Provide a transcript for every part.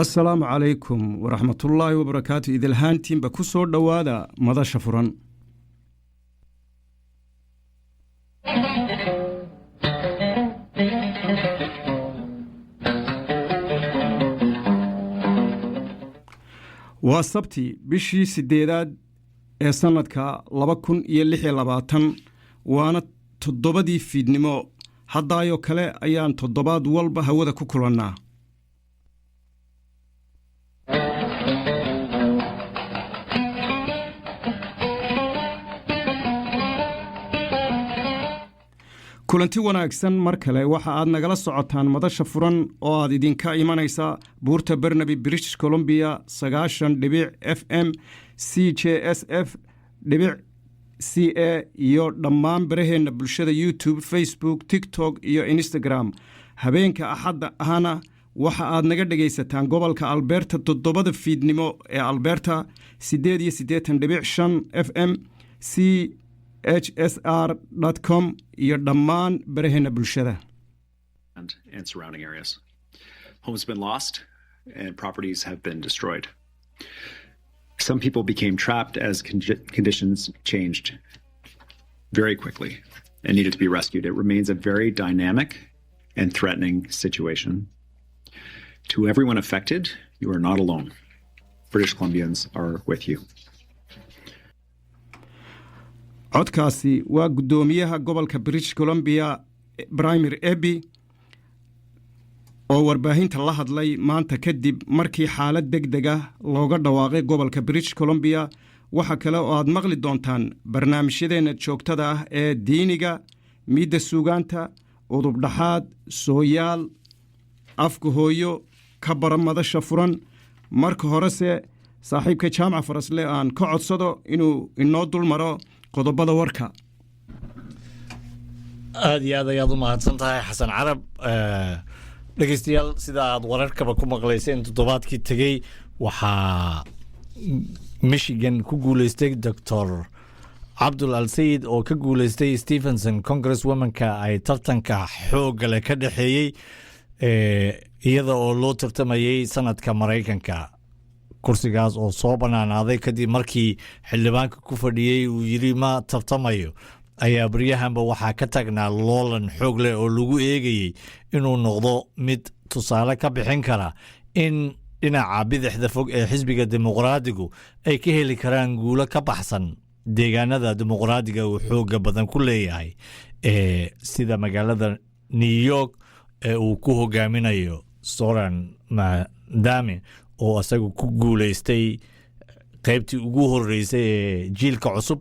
السلام عليكم ورحمة الله وبركاته. إذا الهانتين بكسور دوادا ماذا شفرا وصبتي بشي سديداد سنتك لبكن يلحي لباتن وانا تضبدي في دنمو حدايو كلا أيان تضباد والبا هودا كوكولنا kulanti wanaagsan mar kale waxa aad nagala socotaan madasha furan oo aad idinka imanaysa buurta Barnaby British Columbia 90.9 FM CJSF.ca iyo dhammaan baraheena bulshada YouTube, Facebook, TikTok iyo Instagram. habeenka axadda ahana waxa aad naga dhagaysataan gobolka Alberta 7 fiidnimo ee Alberta 88.5 FM hsr.com iyo dhammaan baraheena bulshada and surrounding areas. Homes have been lost and properties have been destroyed. Some people became trapped as conditions changed very quickly and needed to be rescued. It remains a very dynamic and threatening situation. To everyone affected, you are not alone. British Columbians are with you. codkaasi waa gudoomiyaha gobolka British Columbia Primary Eby oo warbaahinta la hadlay maanta kadib markii xaalad degdeg ah looga dhawaaqay gobolka British Columbia. waxa kale oo aad maqli doontaan barnaamijyadeena joogtada ah ee diiniga, midda suugaanta, udub dhaxaad, sooyaal, afka hooyo, ka baramadasha furan. marka horese saaxiibka jaamac farasle aan ka codsado inuu inoo dul maro qodobada warka. aad iyo aad ayaad u mahadsantahay xasan carab. dhegeystayaal sida aad wararkaba ku maqlayseen toddobaadkii tegey waxaa Michigan ku guuleystay Dr. Abdul Al-Sayed oo ka guuleystay Stephenson Congresswoman-ka ay tartanka xoogga leh ka dhaxeeyey iyada oo loo tartamayay sanadka Mareykanka. kursigaas oo soo banaanaaday kadib markii xildhibaanka ku fadhiyay uu yiri ma tartamayo ayaa baryahanba waxaa ka tagnaa loolan xoog leh oo lagu eegayay inuu noqdo mid tusaale ka bixin kara in dhinaca bidixda fog ee xisbiga dimuqraadigu ay ka heli karaan guulo ka baxsan deegaanada dimuqraadiga uu xooga badan ku leeyahay sida magaalada New York ee uu ku hogaaminayo Zoran Madami oo asagu ku guuleystay qaybtii ugu horeysay ee jiilka cusub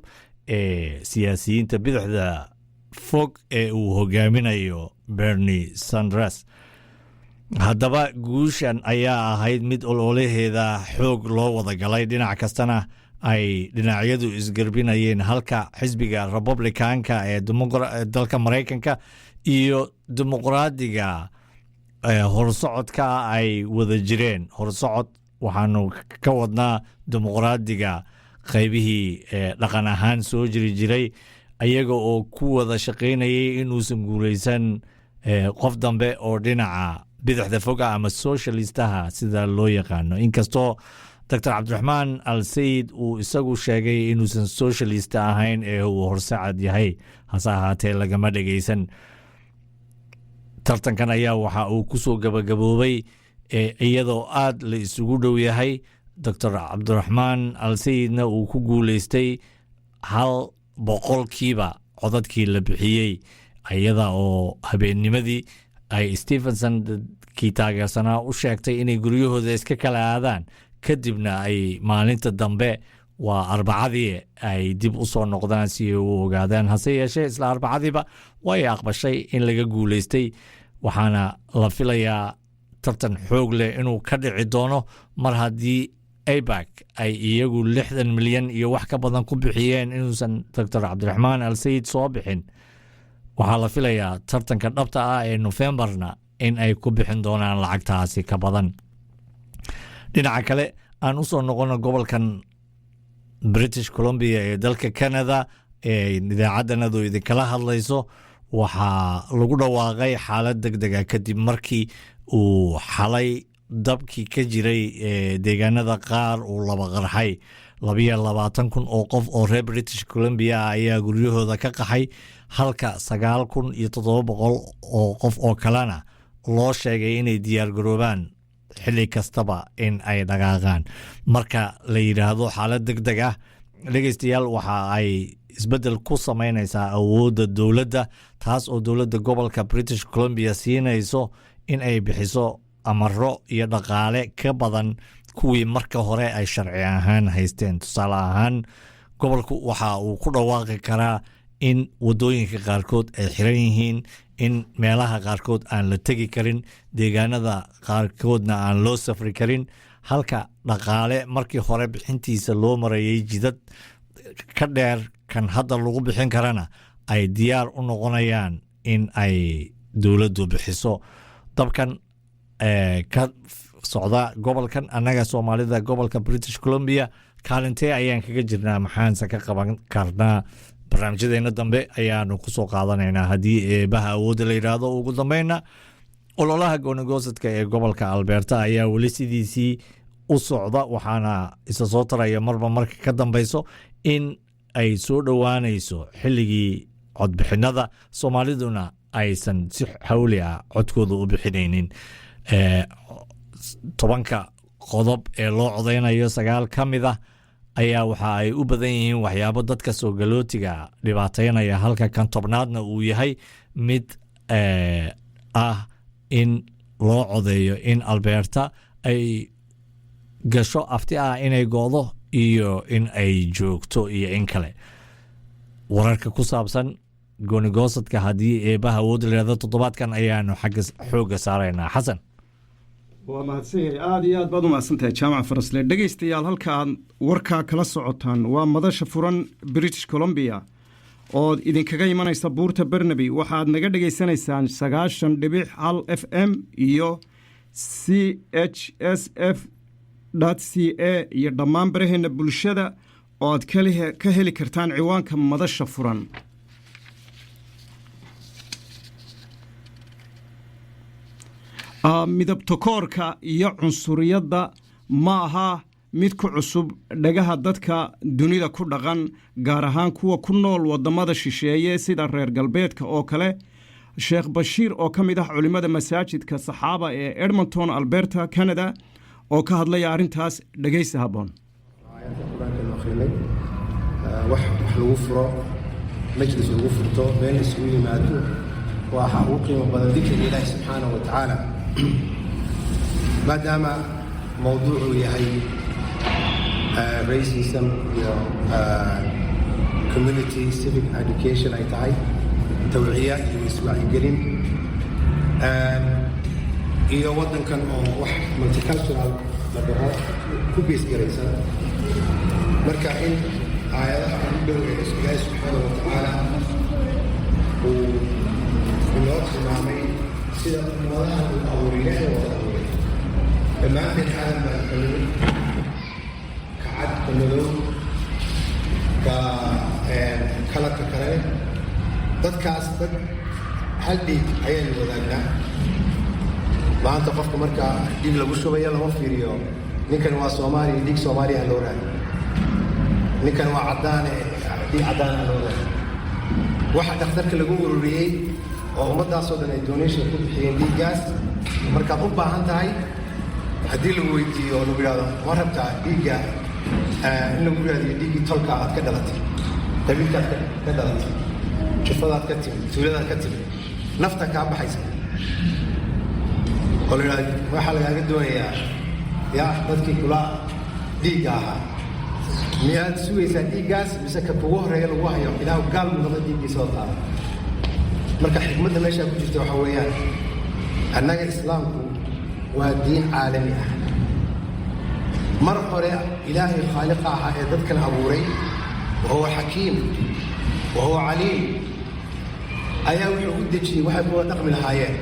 ee siyaasiyiinta bidixda fog ee uu hogaaminayo Bernie Sanders. haddaba guushan ayaa ahayd mid ololaheeda xoog loo wada galay, dhinac kastana ay dhinacyadu isgarbinayeen, halka xisbiga Republicaanka ee dalka Mareykanka iyo dimuqraadiga horsocodka ay wada jireen. horsocod waxaanu ka wadnaa dimuqraadiga qaybihii dhaqan ahaan soo jiri jiray ayaga oo ku wada shaqaynayay inuusan guulaysan qof dambe oo dhinaca bidixda foga ama socialistaha sida loo yaqaano. inkastoo Dr. Abdurrahman Al-Sayed uu isagu sheegay inuusan socialist ahayn ee uu horsacad yahay, hase ahaatee lagama dhagaysan. tartankan ayaa waxa uu ku soo gabagaboobay iyadoo aad la isugu dhow yahay. Dr. Abdurrahman Al-Sayedna uu ku guuleystay 100% codadkii la bixiyey, iyada oo habeennimadii ay Stephenson kii taageersanaa u sheegtay inay guryahooda iska kala aadaan, kadibna ay maalinta dambe waa arbacadii ay dib u soo noqdaan si ay u ogaadaan. hase yeeshee isla arbacadiiba way aqbashay in laga guuleystay, waxaana la filayaa tartan xoog leh inuu ka dhici doono mar haddii AIPAC ay iyagu 60 milyan iyo wax ka badan ku bixiyeen inuusan Dr. Abdurrahman Al-Sayed soo bixin. waxaa la filayaa tartanka dhabta ah ee Novemberna in ay ku bixin doonaan lacagtaasi ka badan. dhinaca kale aan u soo noqono gobolkan British Columbia ee dalka Canada ee idaacadanadu idinkala hadlayso, waxaa lagu dhawaaqay xaalad degdeg ah kadib markii uu xalay dabkii ka jiray deegaanada qaar uu laba qarxay 22,000 oo qof oo reer British Columbia ayaa guryahooda ka qaxay halka 9,700 oo qof oo kalena loo sheegay inay diyaar garoobaan xilli kastaba in ay dhaqaaqaan marka la yiraahdo xaalad degdeg ah dhegeystayaal waxa ay isbedel ku sameynaysaa awoodda dowladda taas oo dowladda gobolka British Columbia siinayso in ay bixiso amaro iyo dhaqaale ka badan kuwii marka hore ay sharci ahaan haysteen tusaale ahaan gobolku waxa uu ku dhawaaqi karaa in wadooyinka qaarkood ay xiran yihiin in meelaha qaarkood aan la tegi karin deegaanada qaarkoodna aan loo safri karin halka dhaqaale markii hore bixintiisa loo marayay jidad ka dheer kan hadda lagu bixin karana ay diyaar u noqonayaan in ay dowladdu bixiso dabkan ka socda gobolkan annaga Soomaalida gobolka British Columbia kaalintee ayaan kaga jirnaa maxaanse ka qaban karnaa barnaamijyadeena dambe ayaanu ku soo qaadanaynaa haddii eebaha awoodda la yidhaahdo ugu dambayna ololaha goonigosadka ee gobolka Alberta ayaa weli sidiisii u socda waxaana isa soo taraya marba marka ka dambayso in ay soo dhowaanayso xilligii codbixinada Soomaaliduna aysan si xawli ah codkooda u bixinaynin 10 qodob ee loo codeynayo 9 ka mid ah ayaa waxa ay u badan yihiin waxyaabo dadka soo galootiga dhibaateynaya halka kan 10aadna uu yahay mid ah in loo codeeyo in Alberta ay gasho afti ah inay goodo iyo in ay joogto iyo in kale wararka ku saabsan goonigosadka haddii eebaha awood leedahay toddobaadkan ayaanu xagga xooga saaraynaa xasan waa mahadsanyahay aad iyo aad baad u mahadsantahay jaamac farasle dhegaystayaal halkaad warkaa kala socotaan waa madasha furan British Columbia oo idinkaga imanaysa buurta Burnaby waxaad naga dhageysanaysaan 90.1 FM iyo CHSF.ca iyo dhammaan baraheena bulshada oo aad ka heli kartaan ciwaanka madasha furan midabta koorka iyo cunsuriyadda ma aha mid ku cusub dhagaha dadka dunida ku dhaqan gaar ahaan kuwa ku nool wadamada shisheeye sida reer galbeedka oo kale Sheekh Bashiir oo ka mid ah culimada masaajidka Saxaaba ee Edmonton Alberta Canada oo ka hadlaya arintaas dhageysi haboon wax lagu furo majlis lagu furto been isugu yimaado waxa uu qiimo badan dikriga Ilaahay subhanahu wa ta'ala maadaama mawduucu yahay racism iyo community civic education ay tahay tawciya iyo ismaaciilgelin iyo wadankan oo wax multicultural laga ku beesgaraysan marka in aayadaha u dhow ee Ilaahay subhanahu wa ta'ala uu inoo tilmaamay sida ummadaha uu abuuray لما أنت العالم كعد كمدو ككلك كرني تذكاس تك هل دي عين وذانا ما أنت قفك مركا ديك لبوشو بيا لما في ريو نكن وا سومالي ديك سومالي هالورا نكن وا عدان دي عدان هالورا واحد اخترك لجوجل ريي ومدة صدنا الدونيشن كل حين دي جاس مركا أوبا هنتاي haddii lagu weydiiyo oo lagu yiraahdo ma rabtaa dhiigga in lagu yiraahdo dhiigii tolka aad ka dhalatay qabiilkaad ka dhalatay jifadaad ka timid tuuladaad ka timid nafta kaa baxaysa oo la yiraahdo waxaa lagaaga doonayaa yaa dadkii kula dhiigga ahaa miyaad sugaysaa dhiiggaas mise ka kugu horeeya lagu hayo ilaahu gaal buu noqda dhiiggiisa oo qaada marka xikmadda meeshaa ku jirta waxaa weeyaan annaga islaamku ودين عالمي مرحبا إلهي خالقها ذاتك الأبوري وهو حكيم وهو عليم أياوي عودتي وحب هو نقم الحياة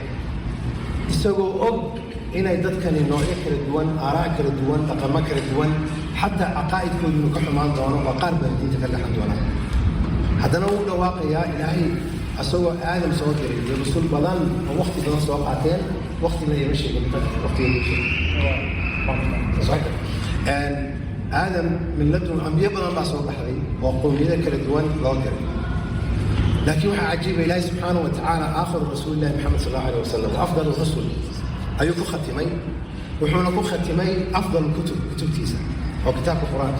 يسوقوا أب إنا ذاتك النوعية كردوان آراء كردوان أقامة كردوان حتى عقائد كل نكحوا معنا دوانا وقارب الدين تكلح دوانا حتى نقول واقعيا إلهي أسوأ آدم سوى كريم الرسول بلان ووقت بلان سوى قاتين وقت لا يمشي وقت يمشي آدم من لدن أنبياء بدن الله سبحانه وتعالى وقومية كالدوان لوجر لكن وحى عجيب إلهي سبحانه وتعالى آخر رسول الله محمد صلى الله عليه وسلم أفضل الرسل أيكو ختمي وحونكو ختمي أفضل كتب تيسا أو كتاب القرآن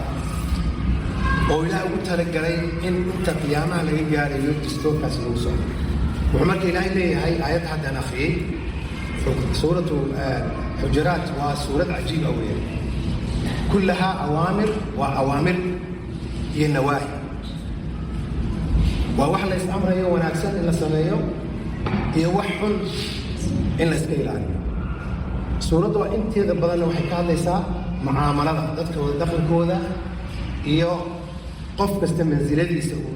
وإلهي قلت لك إن أنت قيامة لقي قال يدستور كاسلوسا وعمرك إلهي لي هاي آيات حد أنا أخي سورة حجرات وسورة عجيب أولية كلها أوامر هي النواهي ووحل أمر يوم وناكسن إلا سنة هي وحن إلا سكيل عنه سورة وإنت إذا بدنا وحكاية ليس معاملة ضدك ودخل كودا هي قف بس منزلة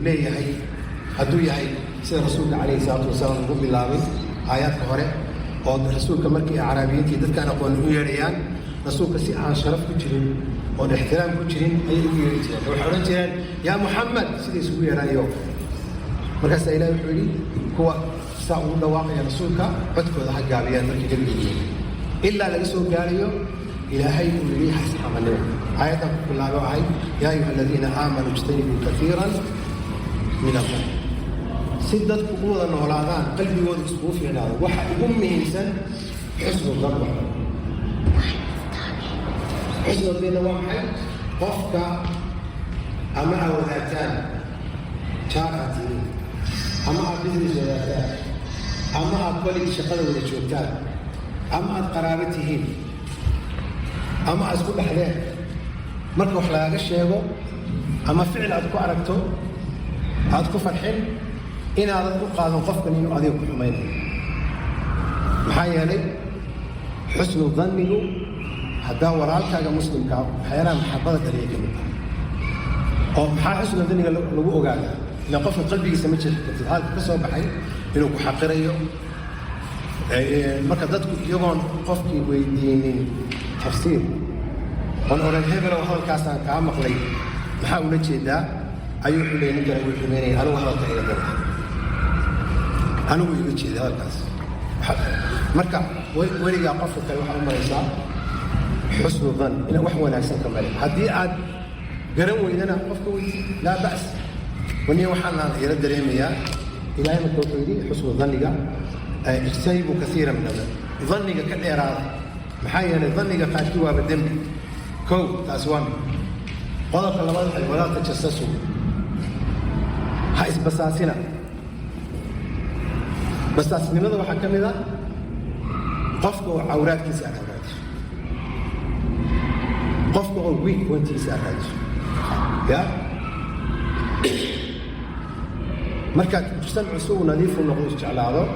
ليه هي هدوية هي سيد رسول عليه الصلاة والسلام يقول بالله آيات كهرة أو رسول كمركي عربيين كي ضد كان أقول ويريان رسول كسي عن شرف كجرين أو الاحترام كجرين أي ويريان وحرنتين يا محمد سيد سوي رايو مركز إلهي وحولي هو ساعود واقع رسولك عدك هذا حق عبيان مركي جميل إلا ليسوا قالوا إلهي كل لي حسن عمله آية كلها وعي يا أيها الذين آمنوا اجتنبوا كثيرا من الظن سدت قوة النهلان قلبي وذكسبوا في هذا وحد أمي إنسان حسن الظن حسن الظن واحد قفك أما أولادان شاقتي أما بزنس ولادان أما أقبل شغل ولا شوكان أما قرابتهم أما أسكت حلال مركو حلاقة الشيء أما فعل أدكو عرقته أدكو فرحين إن أدكو قادم قفك إنه أديكو حمين محايا لي حسن الظن حتى ورالك هذا مسلم كاو حيانا محبضة دريك أو محا حسن الظن لو أقعد إن قفك قلبي يسميتش هذا كسر بحي إنه كحقريه marka dadku iyagoon qofkii weydiinin tafsiir on oran hebel oo halkaasaan kaa maqlay maxaa ula jeedaa ayuu xulay ninkan uu xumeynay anigu hadalka iga dara anigu iga jeedaa halkaas marka weligaa qofka kale waxaa u maraysaa xusnu dhan ina wax wanaagsan ka male haddii aad garan weydana qofka weydii laa ba's waniya waxaan aan ila dareemayaa ilaahay marka wuxuu yidhi xusnu dhanniga اجتنبوا كثيرا من هذا ظنك كالإرادة محايا ظنك قاشوا بالدم كو تأسوان قضاك الله ولا تجسسوا حيث بساسنا ماذا وحكم ذا قفقوا عورات كيسان هذا قفقوا الويك وانت كيسان هذا يا مركز مجتمع سوء نظيف ونقوش على هذا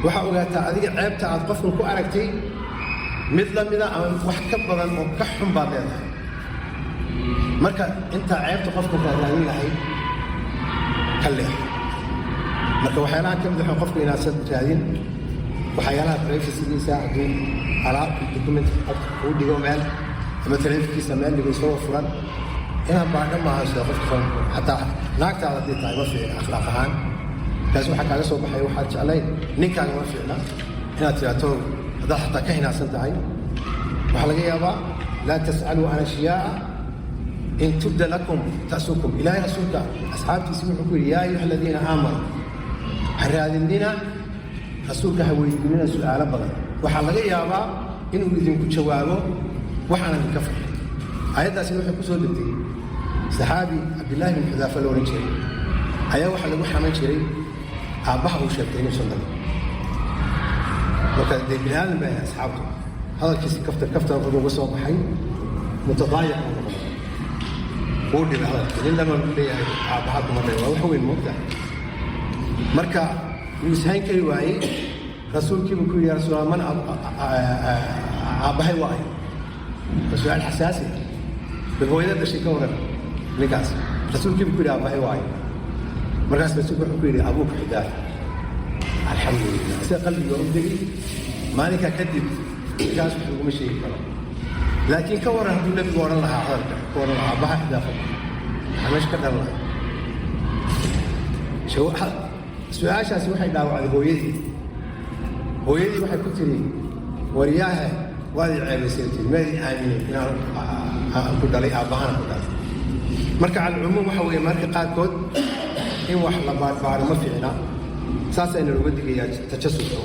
waxa ogaataa adiga ceebta aad qofkan ku aragtay mid la mid ah wax ka badan oo ka xun baad leedahay marka inta ceebta qofka ka raadin lahay kale marka waxyaalaha ka mid ah qofka inaad sad raadin waxyaalaha privacy-giisa haduu alaab document uu dhigo meel ama telefonkiisa meel dhigo soo furan inaad baadha maaha sida qofka xataa naagtaada hadii tahay ma fiicna akhlaaq ahaan kaas waxa kaaga soo baxay waxa jeclay ninkaaga ma fiicna inaad tiraahdo hada xataa ka hinaasan tahay waxa laga yaabaa la tasalu an ashiyaa in tubda lakum tasukum ilaahi rasuulka asxaabtiisa wuxuu ku yiri yaa ayuha alladina aamanu haraadinina rasuulka ha weydiinina su'aalo badan waxa laga yaabaa inuu idinku jawaabo waxaan idinka fahmay ayadaasi waxay ku soo degtay saxaabi abdullah bin xudaafa loo oran jiray ayaa waxa lagu xaman jiray أباه وشتين وصلنا وكان ذي بلال بين أصحابه هذا الكيس كفتر وضوء وصوب حي متضايق قول لي هذا لأن لما نقول لي أباهكم مرة وهو المبدع مركا يسهين كي واي رسول كي بيقول يا رسول الله من أباهي واي السؤال حساسي بالهوية ده شيء كونه نقاس رسول كي بيقول أباهي واي مركز بس يقول حكيري أبوك حداث الحمد لله قلبي يوم دقي مالك أكذب جالس يقول مشي لكن كورة هدول النبي ورا الله عارف ورا الله أباها حداث مش كذا الله شو سؤال شاسي واحد داو على هويتي واحد كتري ورياها waad ceebaysantiin meedi aaminin inaan ku dhalay aabbahaan ku dhalay marka alcumuum waxa weeye marka qaarkood in wax la baarbaaro ma fiicna saasayna looga digayaa tajasuska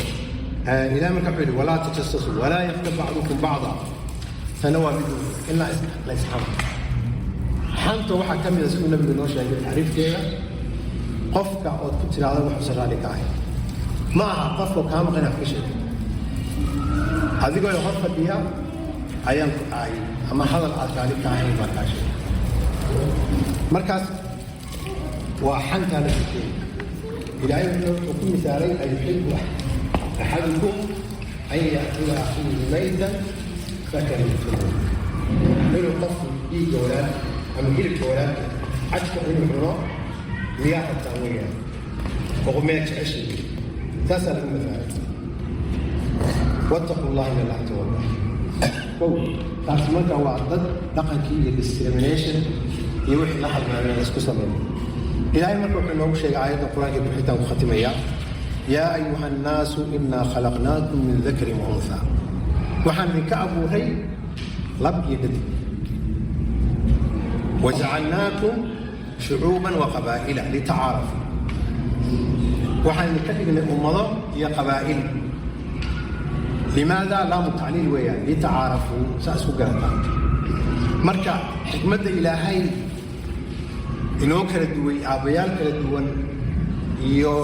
ilaah marka wuxuu yidhi walaa tajassasu walaa yaktab bacdukum bacda tana waa mid in la isxamo xanta waxaa ka mida siduu nabigu noo sheegay taxriifkeeda qofka ood ku tiraahdo wuxuusan raalli ka ahayn ma aha qofka kaa maqan inaad ka sheegto adigoo hor fadhiya ayaan ku ahay ama hadal aad raalli ka ahayn baa kaa sheegay markaas waa xantaa la sheegay ilaahay wuxuu ku misaalay an yuxibu axadukum an yaakula akhiihi maytan fakarihtumuuh inuu qofku dhiigga walaal ama hilibka walaalka cajka inuu cuno miyaa rabtaan weyaan oo miyaa jeceshay taasaa lagu misaalay wattaqu llaha in allaha tawalla taas marka waa dad dhaqankii iyo discrimination iyo wixii la halmaamay la isku sameeyo ilaahay marka wuxuu noogu sheegay aayadda qur-aanka bixitaan ku khatimaya yaa ayuha annaasu innaa khalaqnaakum min dakarin wa unthaa waxaan idinka abuuray lab iyo dhadig wajacalnaakum shucuuban wa qabaa'ila litacaarafuu waxaan idinka dhignay ummado iyo qabaa'il limaada laamu tacliil weeyaan litacaarafuu saa isku garataan marka xikmadda ilaahay inoo kala duway aabbayaal kala duwan iyo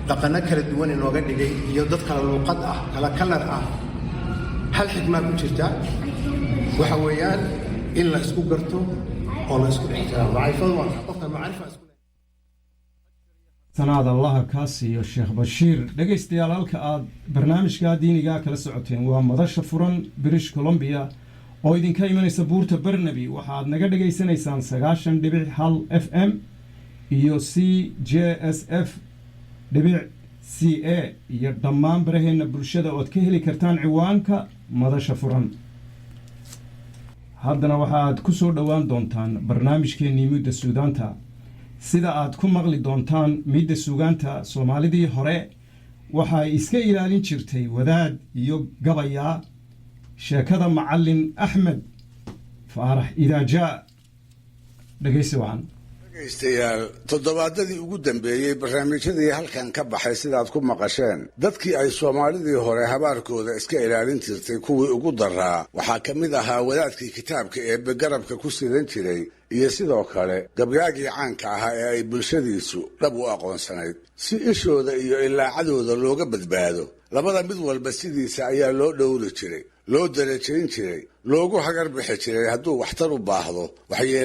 dhaqanno kala duwan inooga dhigay iyo dad kala luuqad ah kala kalar ah hal xikmaa ku jirta waxa weeyaan in la isku garto oo la isku ixtiraamo macrifadu waa qofka macrifa isku sanaad allaha kaa siiyo sheekh bashiir dhegaystayaal halka aad barnaamijka diinigaa kala socoteen waa madasha furan British Columbia oo idinka imanaysa buurta Barnaby waxaad naga dhageysanaysaan 90.1 FM iyo CJSF.ca iyo dhammaan baraheena bulshada ood ka heli kartaan ciwaanka madasha furan haddana waxaad ku soo dhowaan doontaan barnaamijkeennii midda suugaanta sida aad ku maqli doontaan midda suugaanta Soomaalidii hore waxay iska ilaalin jirtay wadaad iyo gabaya sheekada macallin Axmed Faarax Idaaja dhageysi wacan dhegaystayaal toddobaadadii ugu dambeeyey barnaamijyadii halkan ka baxay sidaad ku maqasheen dadkii ay Soomaalidii hore habaarkooda iska ilaalin jirtay kuwii ugu daraa waxaa ka mid ahaa wadaadkii kitaabka ee garabka ku sidan jiray iyo sidoo kale gabyaagii caanka ahaa ee ay bulshadiisu dhab u aqoonsanayd si ishooda iyo ilaacadooda looga badbaado labada mid walba sidiisa ayaa loo dhowri jiray loo darajayn jiray loogu hagar bixi jiray hadduu waxtar u baahdo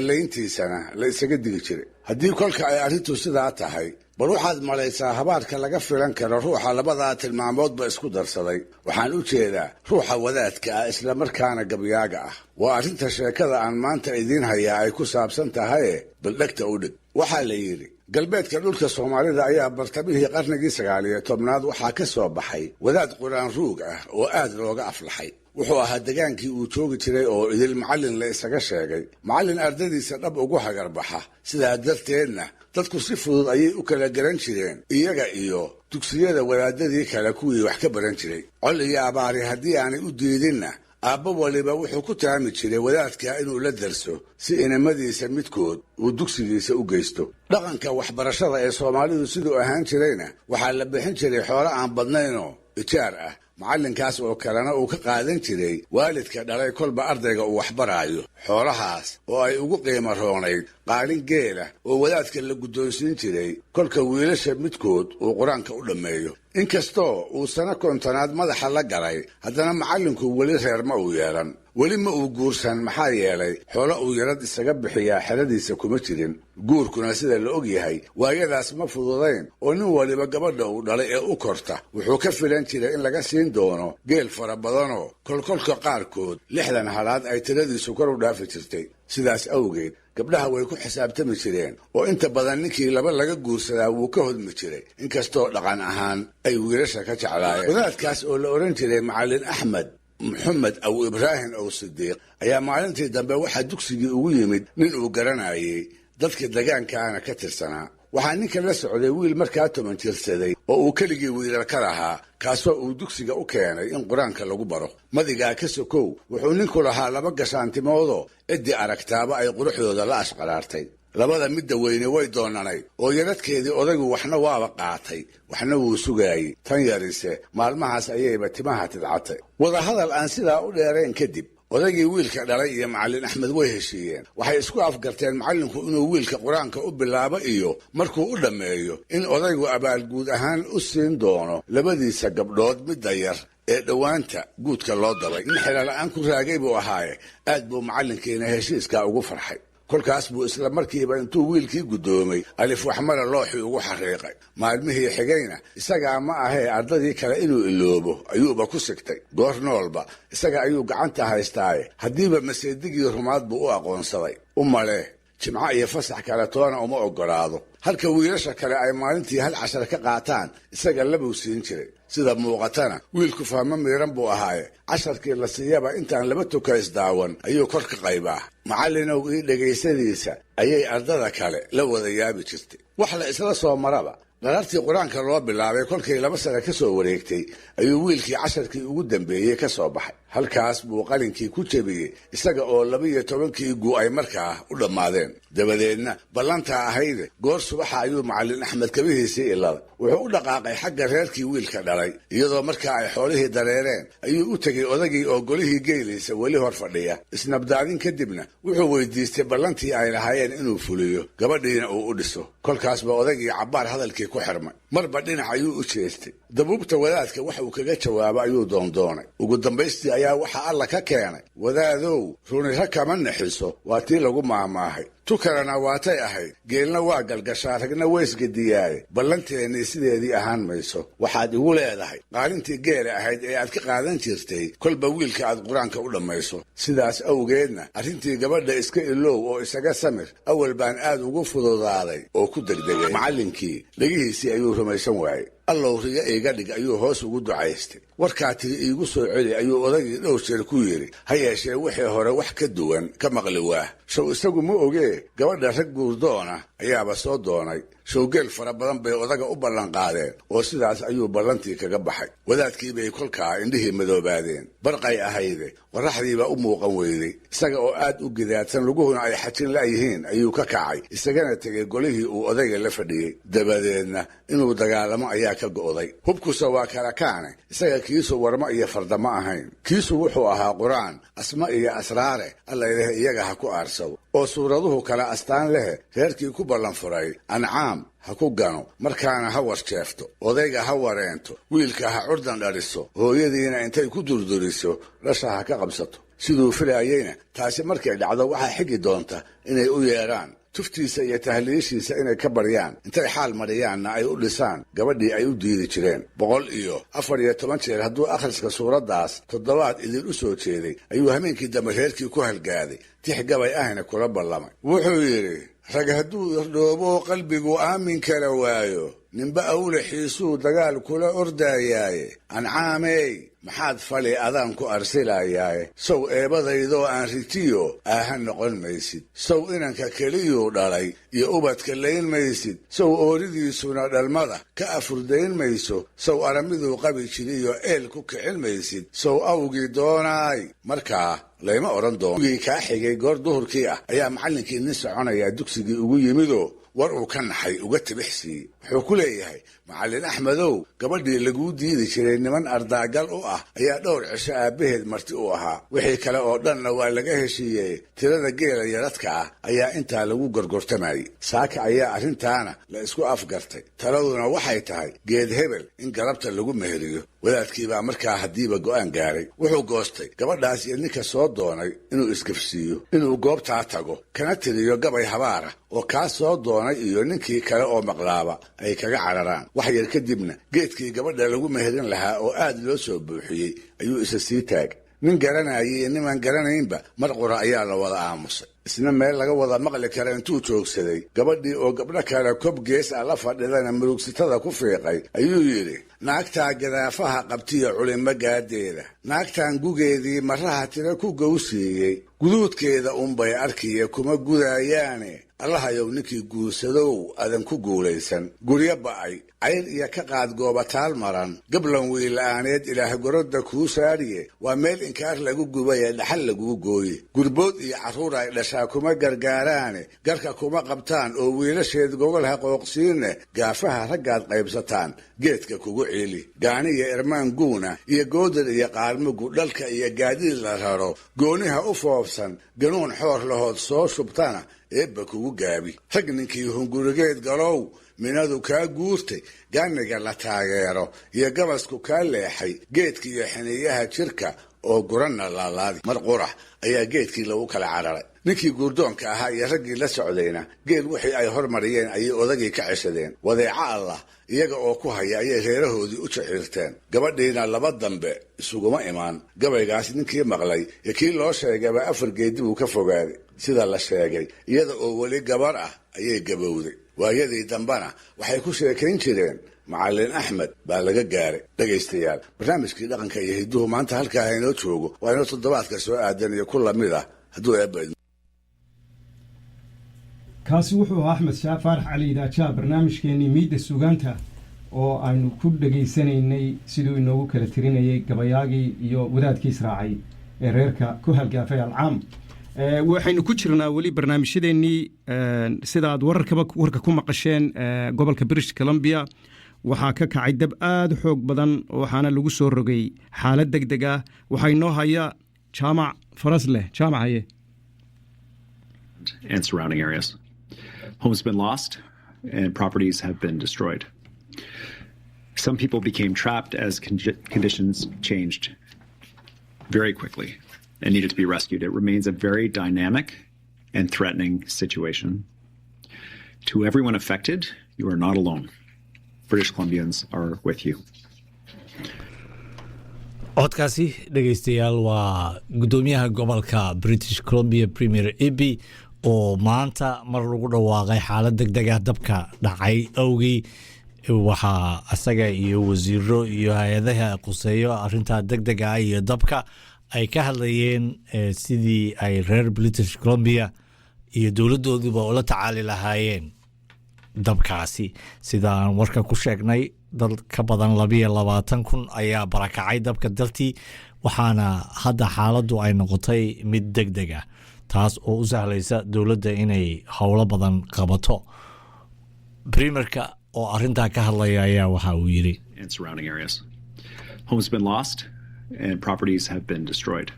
waxyeelayntiisana la isaga digi jiray haddii kolka ay arrintu sidaa tahay bal waxaad malaysaa habaarka laga filan karo ruuxa labadaa tilmaamoodba isku darsaday waxaan u jeedaa ruuxa wadaadka ah islamarkaana gabyaaga ah waa arrinta sheekada aan maanta idiin hayaa ay ku saabsan tahaye bal dhegta u dhig waxaa la yidhi galbeedka dhulka Soomaalida ayaa bartamihii qarnigii 19aad waxaa ka soo baxay wadaad quraan ruug ah oo aad looga aflaxay wuxuu ahaa degaankii uu joogi jiray oo idil macallin la isaga sheegay macallin ardadiisa dhab ugu hagarbaxa sidaa darteedna dadku si fudud ayay u kala garan jireen iyaga iyo dugsiyada wadaadadii kale kuwii wax ka baran jiray col iyo abaari haddii aanay u diidinna aabba waliba wuxuu ku taami jiray wadaadka inuu la darso si inamadiisa midkood uu dugsigiisa u geysto dhaqanka waxbarashada ee Soomaalidu sidoo ahaan jirayna waxaa la bixin jiray xoolo aan badnaynoo ijaar ah macallinkaas oo kalena uu ka qaadan jiray waalidka dhalay kolba ardayga uu waxbaraayo xoolahaas oo ay ugu qiimo roonayd qaalin geela oo wadaadka la guddoonsiin jiray kolka wiilasha midkood uu qur-aanka u dhammeeyo inkastoo uu sano kontonaad madaxa la galay haddana macallinku weli reer ma uu yeelan weli ma uu guursan maxaa yeelay xoolo uu yarad isaga bixiyaa xeradiisa kuma jirin guurkuna sida la og yahay waayadaas ma fududayn oo nin waliba gabadha uu dhalay ee u korta wuxuu ka filan jiray in laga siin doono geel fara badanoo kolkolka qaarkood 60 halaad ay tiradiisu kor u dhaafi jirtay sidaas awgeed gabdhaha way ku xisaabtami jireen oo inta badan ninkii laba laga guursadaa wuu ka hodmi jiray inkastoo dhaqan ahaan ay wiilasha ka jeclaayeen wadaadkaas oo la oran jiray macallin Axmed Maxamed aw Ibraahim aw Sidiiq ayaa maalintii dambe waxaa dugsigii ugu yimid nin uu garanayay dadka deegaankaana ka tirsanaa waxaa ninka la socday wiil markaa 10 jirsaday oo uu keligii wiilal ka lahaa kaasoo uu dugsiga u keenay in qur-aanka lagu baro madigaa ka sokow wuxuu ninku lahaa 2 gashaantimoodoo ciddii aragtaaba ay quruxdooda la ashqaraartay labada midda weyne way doonanay oo yaradkeedii odaygu waxna waaba qaatay waxna wuu sugaayey tan yarise maalmahaas ayayba timaha tidcatay wadahadal aan sidaa u dheerayn kadib odaygii wiilka dhalay iyo macallin axmed way heshiiyeen waxay isku afgarteen macallinku inuu wiilka qur-aanka u bilaabo iyo markuu u dhammeeyo in odaygu abaalguud ahaan u siin doono labadiisa gabdhood midda yar ee dhowaanta guudka loo dabay in xelala'aan ku raagay buu ahaaye aad buu macallinkiina heshiiskaa ugu farxay kolkaas buu isla markiiba intuu wiilkii guddoomay alif waxmara looxii ugu xariiqay maalmihii xigayna isagaa ma ahee ardadii kale inuu iloobo ayuuba ku sigtay goor noolba isaga ayuu gacanta haystaaye haddiiba maseedigii rumaad buu u aqoonsaday u malee jimco iyo fasax kale toona uma oggolaado halka wiilasha kale ay maalintii hal cashar ka qaataan isaga labuu siin jiray sida muuqatana wiilku fahmo miiran buu ahaaye casharkii la siiyaba intaan 2 tukays daawan ayuu kor ka qaybaa macallinow ii dhegaysadiisa ayay ardada kale la wada yaabi jirtay wax la isla soo maraba dharartii qur-aanka loo bilaabay kolkay 2 sano ka soo wareegtay ayuu wiilkii casharkii ugu dambeeyey ka soo baxay halkaas buu qalinkii ku jebiyey isaga oo 12 guu ay markaa u dhammaadeen dabadeedna ballantaa ahayde goor subaxa ayuu macallin axmed kabihiisii iladay wuxuu u dhaqaaqay xagga reerkii wiilka dhalay iyadoo markaa ay xoolihii dareereen ayuu u tegey odagii oo golihii geelaysa weli hor fadhiya isnabdaadin kadibna wuxuu weydiistay ballantii ay lahaayeen inuu fuliyo gabadhiina uu u dhiso kolkaasba odagii cabbaar hadalkii ku xirmay marba dhinac ayuu u jeestay dabuubta wadaadka wax uu kaga jawaabo ayuu doondoonay ugu dambaystii ayaa waxa alla ka keenay wadaadow runira kama naxiso waa tii lagu maahmaahay tukalana waatay ahayd geelna waa galgashaa ragna waysgadiyaaye ballanteennii sideedii ahaan mayso waxaad igu leedahay qaalintii geela ahayd ee aad ka qaadan jirtay kolba wiilka aad qur-aanka u dhammayso sidaas awgeedna arrintii gabadha iska ilow oo isaga samir awal baan aad ugu fududaaday oo ku degdegay macallinkii dhegihiisii ayuu rumaysan waayey allow riga iiga dhig ayuu hoos ugu ducaystay warkaa tiri iigu soo celi ayuu odagii dhowr jeer ku yidhi ha yeeshee wixii hore wax ka duwan ka maqli waah show isagu ma ogee gabadha rag guurdoona ayaaba soo doonay showgeel fara badan bay odaga u ballanqaadeen oo sidaas ayuu ballantii kaga baxay wadaadkii bay kolkaa indhihii madoobaadeen barqay ahayde qorraxdiibaa u muuqan weyday isaga oo aad u gidaadsan luguhuna ay xajin la'yihiin ayuu ka kacay isagana tegey golihii uu odayga la fadhiyey dabadeedna inuu dagaalamo ayaa ka go'day hubkusa waa kala kaane isaga kiisu warmo iyo fardama ahayn kiisu wuxuu ahaa qur-aan asma iyo asraare allayleh iyaga ha ku aarsado oo suuraduhu kala astaan leh reerkii ku ballan furay ancaam ha ku gano markaana ha warjeefto odayga ha wareento wiilka ha curdan dhaliso hooyadiina intay ku durduriso dhasha ha ka qabsato siduu filaayeyna taasi markay dhacdo waxaa xigi doonta inay u yeedhaan tuftiisa iyo tahliishiisa inay ka baryaan intay xaal mariyaanna ay u dhisaan gabadhii ay u diidi jireen 114 jeer hadduu akhriska suuraddaas 7 idin u soo jeeday ayuu hameenkii dambe reerkii ku halgaaday tix gabay ahna kula ballamay wuxuu yidhi rag hadduu irdhoobo qalbigu aamin kala waayo ninba awlaxiisuu dagaal kula ordaayaaye ancaamey maxaad fali adaan ku arsilayaaye sow eebadaydoo aan ritiyo aaha noqon maysid sow inanka keliyuu dhalay iyo ubadka layn maysid sow ooridiisuna dhalmada ka afurdayn mayso sow aramiduu qabi jiriyo eel ku kicin maysid sow awgii doonaay markaa layma odhan doono ugii kaa xigay goor duhurkii ah ayaa macallinkii nin soconayaa dugsigii ugu yimidoo war uu ka naxay uga tibixsiiyey wuxuu ku leeyahay macallin axmedow gabadhii laguu diidi jiray niman ardaagal u ah ayaa dhowr cisho aabbaheed marti u ahaa wixii kale oo dhanna waa laga heshiiyey tirada geela yaradka ah ayaa intaa lagu gorgortamayey saaka ayaa arrintaana la isku afgartay taladuna waxay tahay geed hebel in galabta lagu meheriyo wadaadkiibaa markaa haddiiba go'aan gaaray wuxuu goostay gabadhaas iyo ninka soo doonay inuu isgafsiiyo inuu goobtaa tago kana tiriyo gabay habaara oo kaa soo doonay iyo ninkii kale oo maqlaaba ay kaga cararaan wax yar kadibna geedkii gabadha lagu meherin lahaa oo aad loo soo buuxiyey ayuu isa sii taagay nin garanayay iyo nimaan garanaynba mar qura ayaa la wada aamusay isna meel laga wada maqli kara intuu joogsaday gabadhii oo gabdho kale kob gees ah la fadhidana murugsitada ku fiiqay ayuu yidhi naagtaa gadaafaha qabtiya culimo gaadeeda naagtan gugeedii maraha tira ku gowsiiyey guduudkeeda unbay arkiya kuma gudayaane allahayow ninkii guursadow adan ku guulaysan guryo ba'ay cayr iyo ka qaad goobataal maran gablan wiila'aaneed ilaah gorodda kuu saariye waa meel inkaar lagu gubaya dhaxal laguu gooye gurbood iyo carruur ay dhashaa kuma gargaaraane garka kuma qabtaan oo wiilasheed gogol ha qooqsiinne gaafaha raggaad qaybsataan geedka kugu ciili gaani iyo irmaan guuna iyo goodar iyo qaarmugu dhalka iyo gaadiid la raro gooniha u foofsan ganuun xoor lahood soo shubtana eebba kugu gaabi rag ninkii hungurigeed galow minadu kaa guurtay gaaniga la taageero iyo gabasku kaa leexay geedka iyo xiniyaha jirka oo guranna laalaadi mar qurax ayaa geedkii lagu kala cararay ninkii guurdoonka ahaa iyo raggii la socdayna geed wixii ay hormariyeen ayay odagii ka ceshadeen wadeeca allah iyaga oo ku haya ayay reerahoodii u jaxiirteen gabadhiina laba dambe isuguma imaan gabaygaas ninkii maqlay iyo kii loo sheegayba 4 geedi buu ka fogaaday sida la sheegay iyada oo weli gabar ah ayay gabowday waayadii dambana waxay ku sheekayn jireen macallin axmed baa laga gaaray dhegaystayaal barnaamijkii dhaqanka iyo hidduhu maanta halkaa inoo joogo waa inoo toddobaadka soo aadan iyo ku lamid ah hadduu eebba kaasi wuxuu ahaa axmed shaah faarax cali idaajaa barnaamijkeennii miidda sugaanta oo aynu ku dhegaysanaynay siduu inoogu kala tirinayay gabayaagii iyo wadaadkii israacay ee reerka ku halgaafay alcaam waxaynu ku jirnaa weli barnaamijyadeennii sidaad warka ku maqasheen gobolka british columbia waxaa ka kacay dab aad u xoog badan waxaana lagu soo rogay xaalad deg deg ah waxaa inoo haya jaamac faras leh jaamac haye and surrounding areas. Homes have been lost and properties have been destroyed. Some people became trapped as conditions changed very quickly and needed to be rescued. It remains a very dynamic and threatening situation. To everyone affected, you are not alone. British Columbians are with you. codkaasi dhegaystayaal waa gudoomiyaha gobolka British Columbia Premier Eby oo maanta mar lagu dhawaaqay xaalad degdeg ah dabka dhacay awgii waxaa asaga iyo wasiiro iyo hay-adaha quseeyo arrinta degdega ah iyo dabka ay ka hadlayeen sidii ay reer British Columbia iyo dowladooduba ula tacaali lahaayeen dabkaasi sidaan warka ku sheegnay dad ka badan 22,000 ayaa barakacay dabka dartii waxaana hadda xaaladdu ay noqotay mid degdeg ah taas oo u sahlaysa dowladda inay howlo badan qabato primerka oo arrintaa ka hadlaya ayaa waxa uu yiri and surrounding areas. Homes have been lost and properties have been destroyed.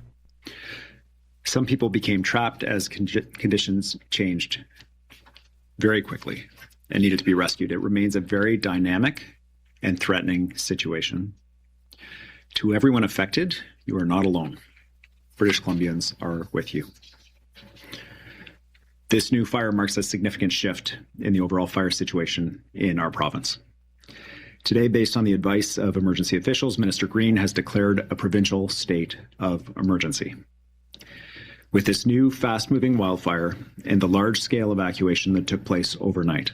Some people became trapped as conditions changed very quickly and needed to be rescued. It remains a very dynamic and threatening situation. To everyone affected, you are not alone. British Columbians are with you. This new fire marks a significant shift in the overall fire situation in our province. Today, based on the advice of emergency officials, Minister Green has declared a provincial state of emergency. With this new fast-moving wildfire and the large-scale evacuation that took place overnight,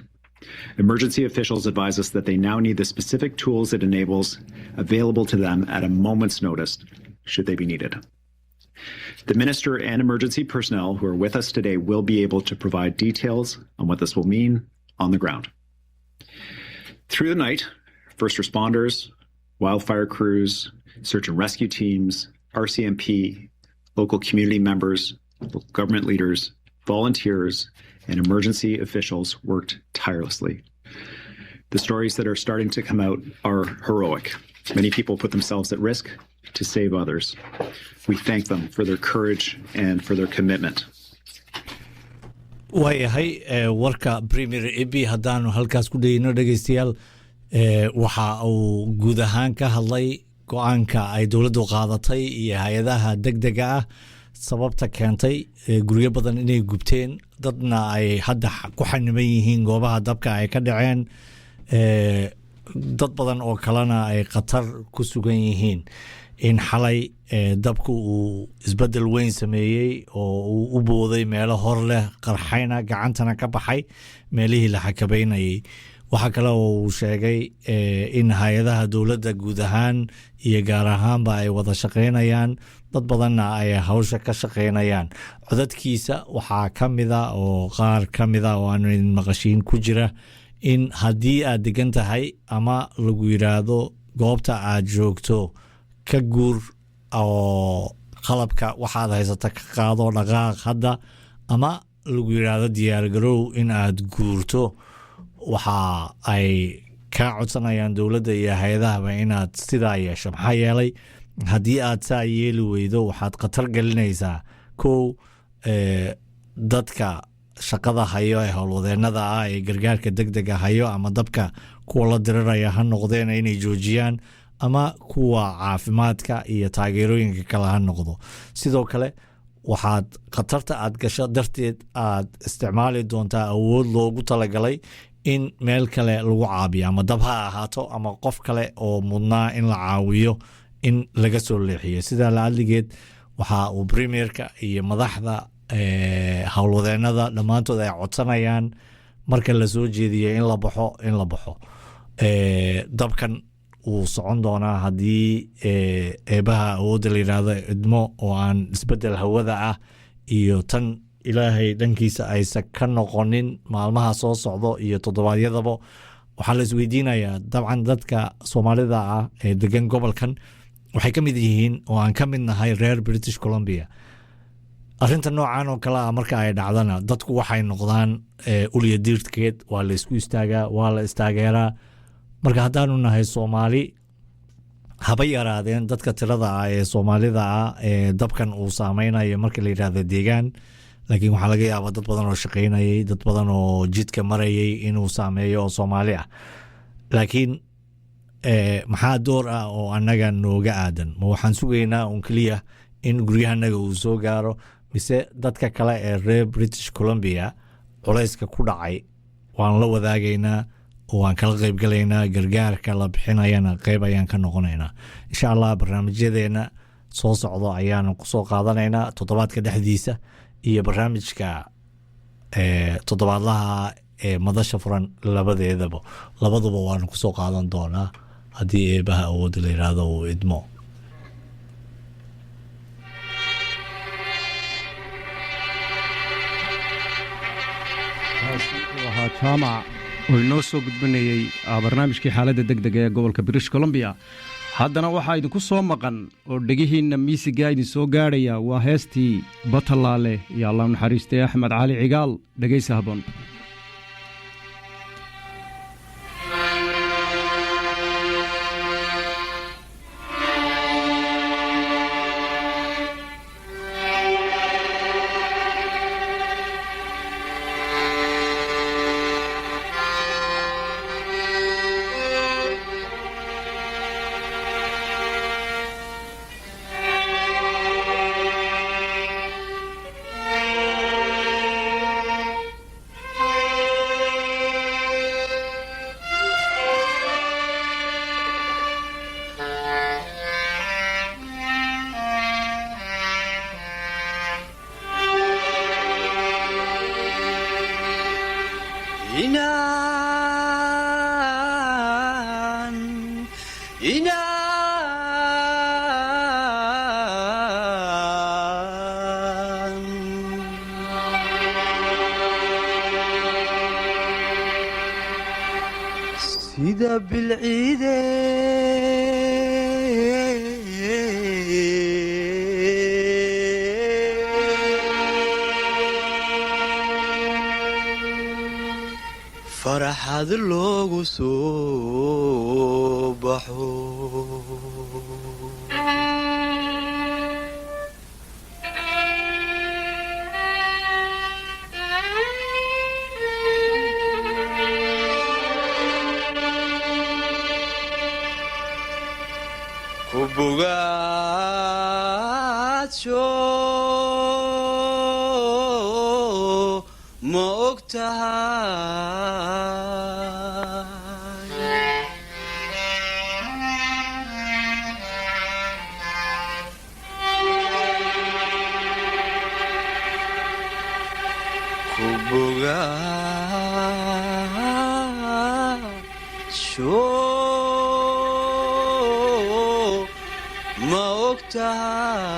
emergency officials advise us that they now need the specific tools it enables available to them at a moment's notice, should they be needed. The Minister and emergency personnel who are with us today will be able to provide details on what this will mean on the ground. Through the night, first responders, wildfire crews, search and rescue teams, RCMP, local community members, local government leaders, volunteers, and emergency officials worked tirelessly. The stories that are starting to come out are heroic. Many people put themselves at risk to save others. We thank them for their courage and for their commitment. waayahay warka Premier Eby haddaanu halkaas ku dhegeyno dhegeystayaal waxa uu guud ahaan ka hadlay go-aanka ay dowladdu qaadatay iyo hay-adaha degdega ah sababta keentay guryo badan inay gubteen dadna ay hadda ku xaniban yihiin goobaha dabka ay ka dhaceen dad badan oo kalena ay khatar ku sugan yihiin in xalay dabku uu isbedel weyn sameeyey oo uu u booday meelo hor leh qarxayna gacantana ka baxay meelihii la xakabaynayay waxaa kale oo uu sheegay in hay-adaha dowladda guud ahaan iyo gaar ahaanba ay wada shaqaynayaan dad badanna ay hawsha ka shaqaynayaan codadkiisa waxaa ka mida oo qaar ka mida oo aanu idin maqashiin ku jira in haddii aad degan tahay ama lagu yidhaahdo goobta aad joogto ka guur oo qalabka waxaad haysata ka qaado dhaqaaq hadda ama lagu yidhaahdo diyaargarow in aad guurto waxa ay kaa codsanayaan dowladda iyo hay-adahaba inaad sidaa yeesho maxaa yeelay haddii aad saa yeeli weydo waxaad khatar gelinaysaa kow dadka shaqada hayo ee howlwadeennada ah ee gargaarka degdega hayo ama dabka kuwa la diriraya ha noqdeen inay joojiyaan ama kuwa caafimaadka iyo taageerooyinka kale ha noqdo sidoo kale waxaad khatarta aad gasho darteed aad isticmaali doontaa awood loogu talagalay in meel kale lagu caabiyo ama dab ha ahaato ama qof kale oo mudnaa in la caawiyo in laga soo leexiyo sidaa la adligeed waxa uu premierka iyo madaxda howlwadeennada dhammaantood ay codsanayaan marka la soo jeediyo in la baxo dabkan wuu socon doonaa haddii eebaha awoodda la yidhaahdo idmo oo aan isbeddel hawada ah iyo tan ilaahay dhankiisa aysan ka noqonin maalmaha soo socdo iyo toddobaadyadaba waxaa la isweydiinayaa dabcan dadka soomaalida ah ee degan gobolkan waxay ka mid yihiin oo aan ka mid nahay reer British Columbia arrinta noocan oo kale ah marka ay dhacdana dadku waxay noqdaan ulya diirtkeed waa la isku istaagaa waa la istaageeraa marka haddaanu nahay Soomaali haba yaraadeen dadka tirada ah ee Soomaalida ah ee dabkan uu saameynayo marka la yiraahdo deegaan laakiin waxaa laga yaabaa dad badan oo shaqaynayay dad badan oo jidka marayay inuu saameeyo oo Soomaali ah laakiin maxaa door ah oo annaga nooga aadan ma waxaan sugaynaa un keliya in guryahanaga uu soo gaaro mise dadka kale ee reer British Columbia culayska ku dhacay waan la wadaagaynaa oo waan kala qayb galaynaa gargaarka la bixinayana qayb ayaan ka noqonaynaa insha allah barnaamijyadeena soo socdo ayaanu ku soo qaadanaynaa toddobaadka dhexdiisa iyo barnaamijka toddobaadlaha ee madasha furan labaduba waanu ku soo qaadan doonaa haddii eebaha awoodda la yidhaahdo uu idmo ahaa jaamac oo inoo soo gudbinayey barnaamijkii xaaladda degdega ee gobolka British Columbia haddana waxaa idinku soo maqan oo dhegihiinna miisigaa idin soo gaadhaya waa heestii Batalaale iyo allah naxariistay Axmed Cali Cigaal dhegaysa habboon sida bilciide farxad loogu soo baxo bugaadsho ma og tahay ku bogaad caasho ma ogtahay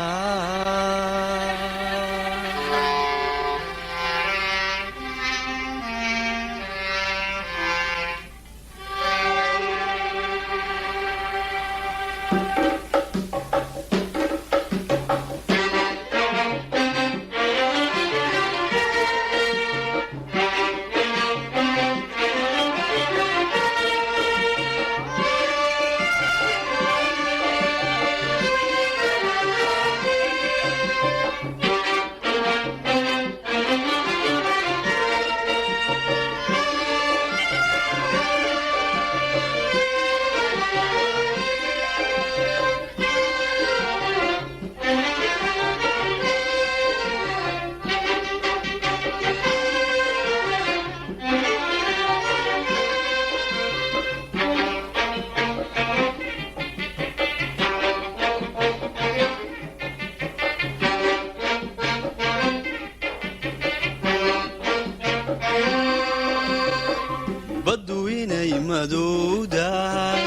baddu inay madowdahay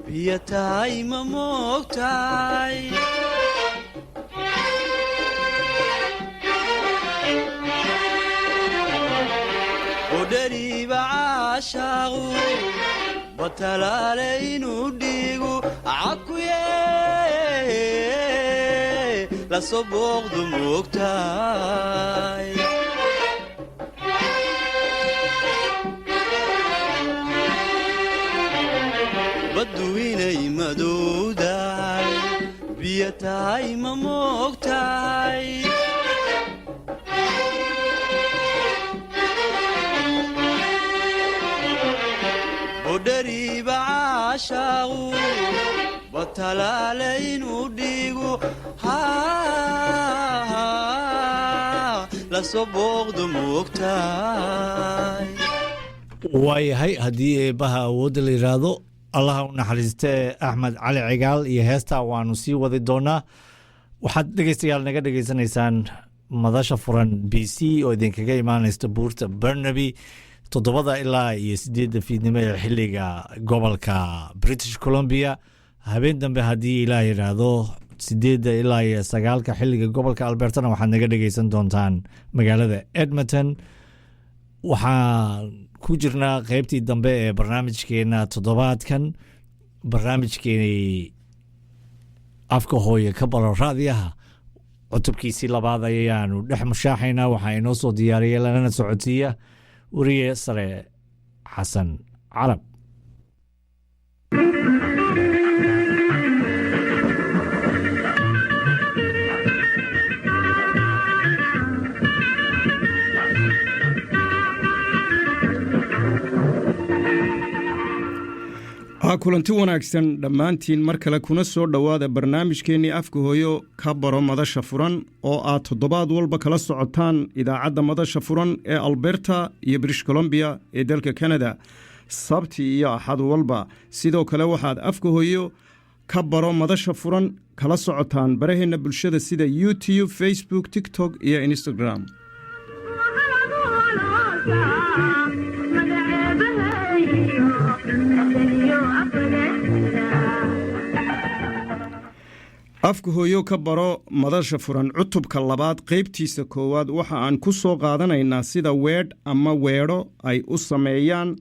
biyo tahay ma moogtahay oo dheriba caashaaqu batalaale inuu dhiigu cakuye la soo booqdu moogtahay baddu inay madowdahay biyo tahay ma moogtahay bodhariba caashaaqu batalaale inuu dhiigu la soo booqdu moogtahay waayahay haddii eebbaha awoodda la yidhaahdo allaha u naxariistee axmed cali cigaal iyo heestaa waanu sii wadi doonaa waxaad dhegeystayaal naga dhegeysanaysaan madasha furan b c oo idinkaga imaanaysta buurta barnaby 7 ilaa iyo 8 fiidnimo ee xiliga gobolka British Columbia habeen dambe haddii ilaah yidhaahdo 8 ilaa iyo 9 xiliga gobolka Albertana waxaad naga dhegeysan doontaan magaalada Edmonton waxaan ku jirnaa qaybtii dambe ee barnaamijkeena toddobaadkan barnaamijkeenii afka hooye ka baro raadiyaha cutubkiisii labaad ayaanu dhex mushaaxaynaa waxaa inoo soo diyaariyay lanana socodsiiya wariye sare xasan carab kulanti wanaagsan dhammaantiin mar kale kuna soo dhowaada barnaamijkeennii afka hooyo ka baro madasha furan oo aad toddobaad walba kala socotaan idaacadda madasha furan ee Alberta iyo British Columbia ee dalka Canada sabti iyo axad walba sidoo kale waxaad afka hooyo ka baro madasha furan kala socotaan baraheena bulshada sida YouTube, Facebook, TikTok iyo Instagram. afka hooyo ka baro madasha furan cutubka labaad qaybtiisa koowaad waxa aan ku soo qaadanaynaa sida weedh ama weedho ay u sameeyaan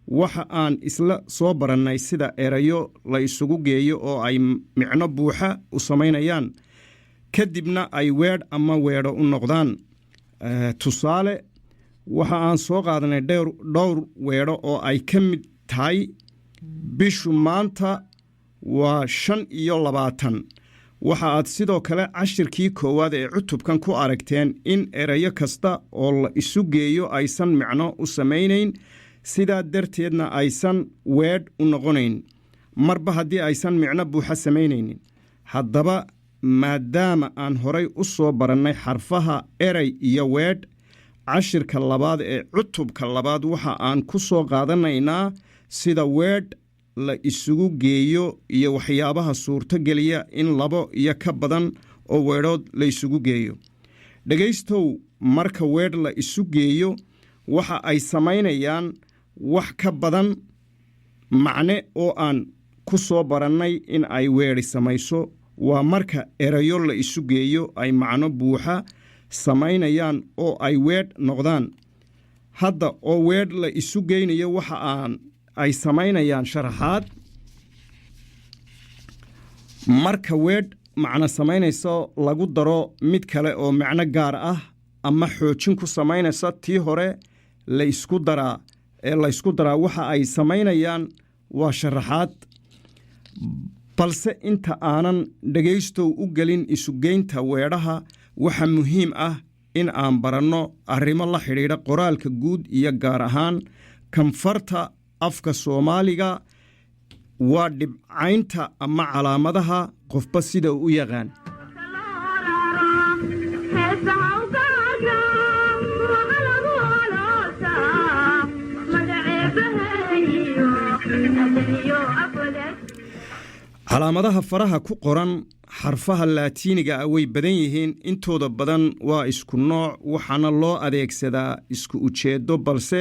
waxa aan isla soo barannay sida erayo la isugu geeyo oo ay micno buuxa u samaynayaan kadibna ay weedh ama weedho u noqdaan tusaale waxa aan soo qaadanay dhowr weedho oo ay ka mid tahay bishu maanta waa 25 waxa aad sidoo kale cashirkii koowaad ee cutubkan ku aragteen in erayo kasta oo la isu geeyo aysan micno u samaynayn sidaa darteedna aysan weedh u noqonayn marba haddii aysan micno buuxa samaynaynin haddaba maadaama aan horay u soo barannay xarfaha eray iyo weedh cashirka labaad ee cutubka labaad waxa aan ku soo qaadanaynaa sida weedh la isugu geeyo iyo waxyaabaha suurto geliya in labo iyo ka badan oo weedhood la isugu geeyo dhegaystow marka weedh la isu geeyo waxa ay samaynayaan wax ka badan macne oo aan ku soo barannay in ay weedhi samayso waa marka erayo la isu geeyo ay macno buuxa samaynayaan oo ay weedh noqdaan. hadda oo weedh la isu geynayo waxa ay samaynayaan sharaxaad. marka weedh macno samaynayso lagu daro mid kale oo macno gaar ah ama xoojin ku samaynaysa tii hore la isku daraa waxa ay samaynayaan waa sharaxaad. balse inta aanan dhegaystow u gelin isugeynta weedhaha waxa muhiim ah in aan baranno arrimo la xidhiidha qoraalka guud iyo gaar ahaan kanfarta afka Soomaaliga waa dhibcaynta ama calaamadaha qofba sida uu u yaqaan. calaamadaha faraha ku qoran xarfaha laatiiniga ah way badan yihiin. intooda badan waa isku nooc waxaana loo adeegsadaa isku ujeedo balse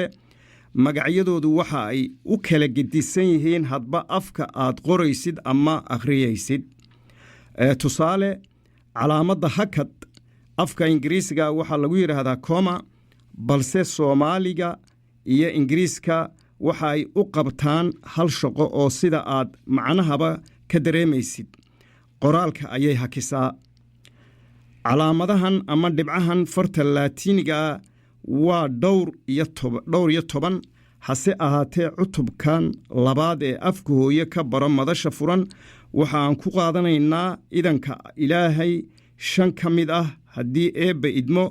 magacyadoodu waxa ay u kala gedisan yihiin hadba afka aad qoraysid ama akhriyaysid. tusaale calaamadda hakad afka ingiriisiga waxaa lagu yidhaahdaa coma balse Soomaaliga iyo Ingiriiska waxa ay u qabtaan hal shaqo oo sida aad macnahaba ka dareemaysid qoraalka ayay hakisaa. calaamadahan ama dhibcahan farta laatiiniga waa dhowr iyo toban hase ahaatee cutubkan labaad ee afka hooye ka baro madasha furan waxa aan ku qaadanaynaa idanka Ilaahay 5 ka mid ah haddii eebba idmo.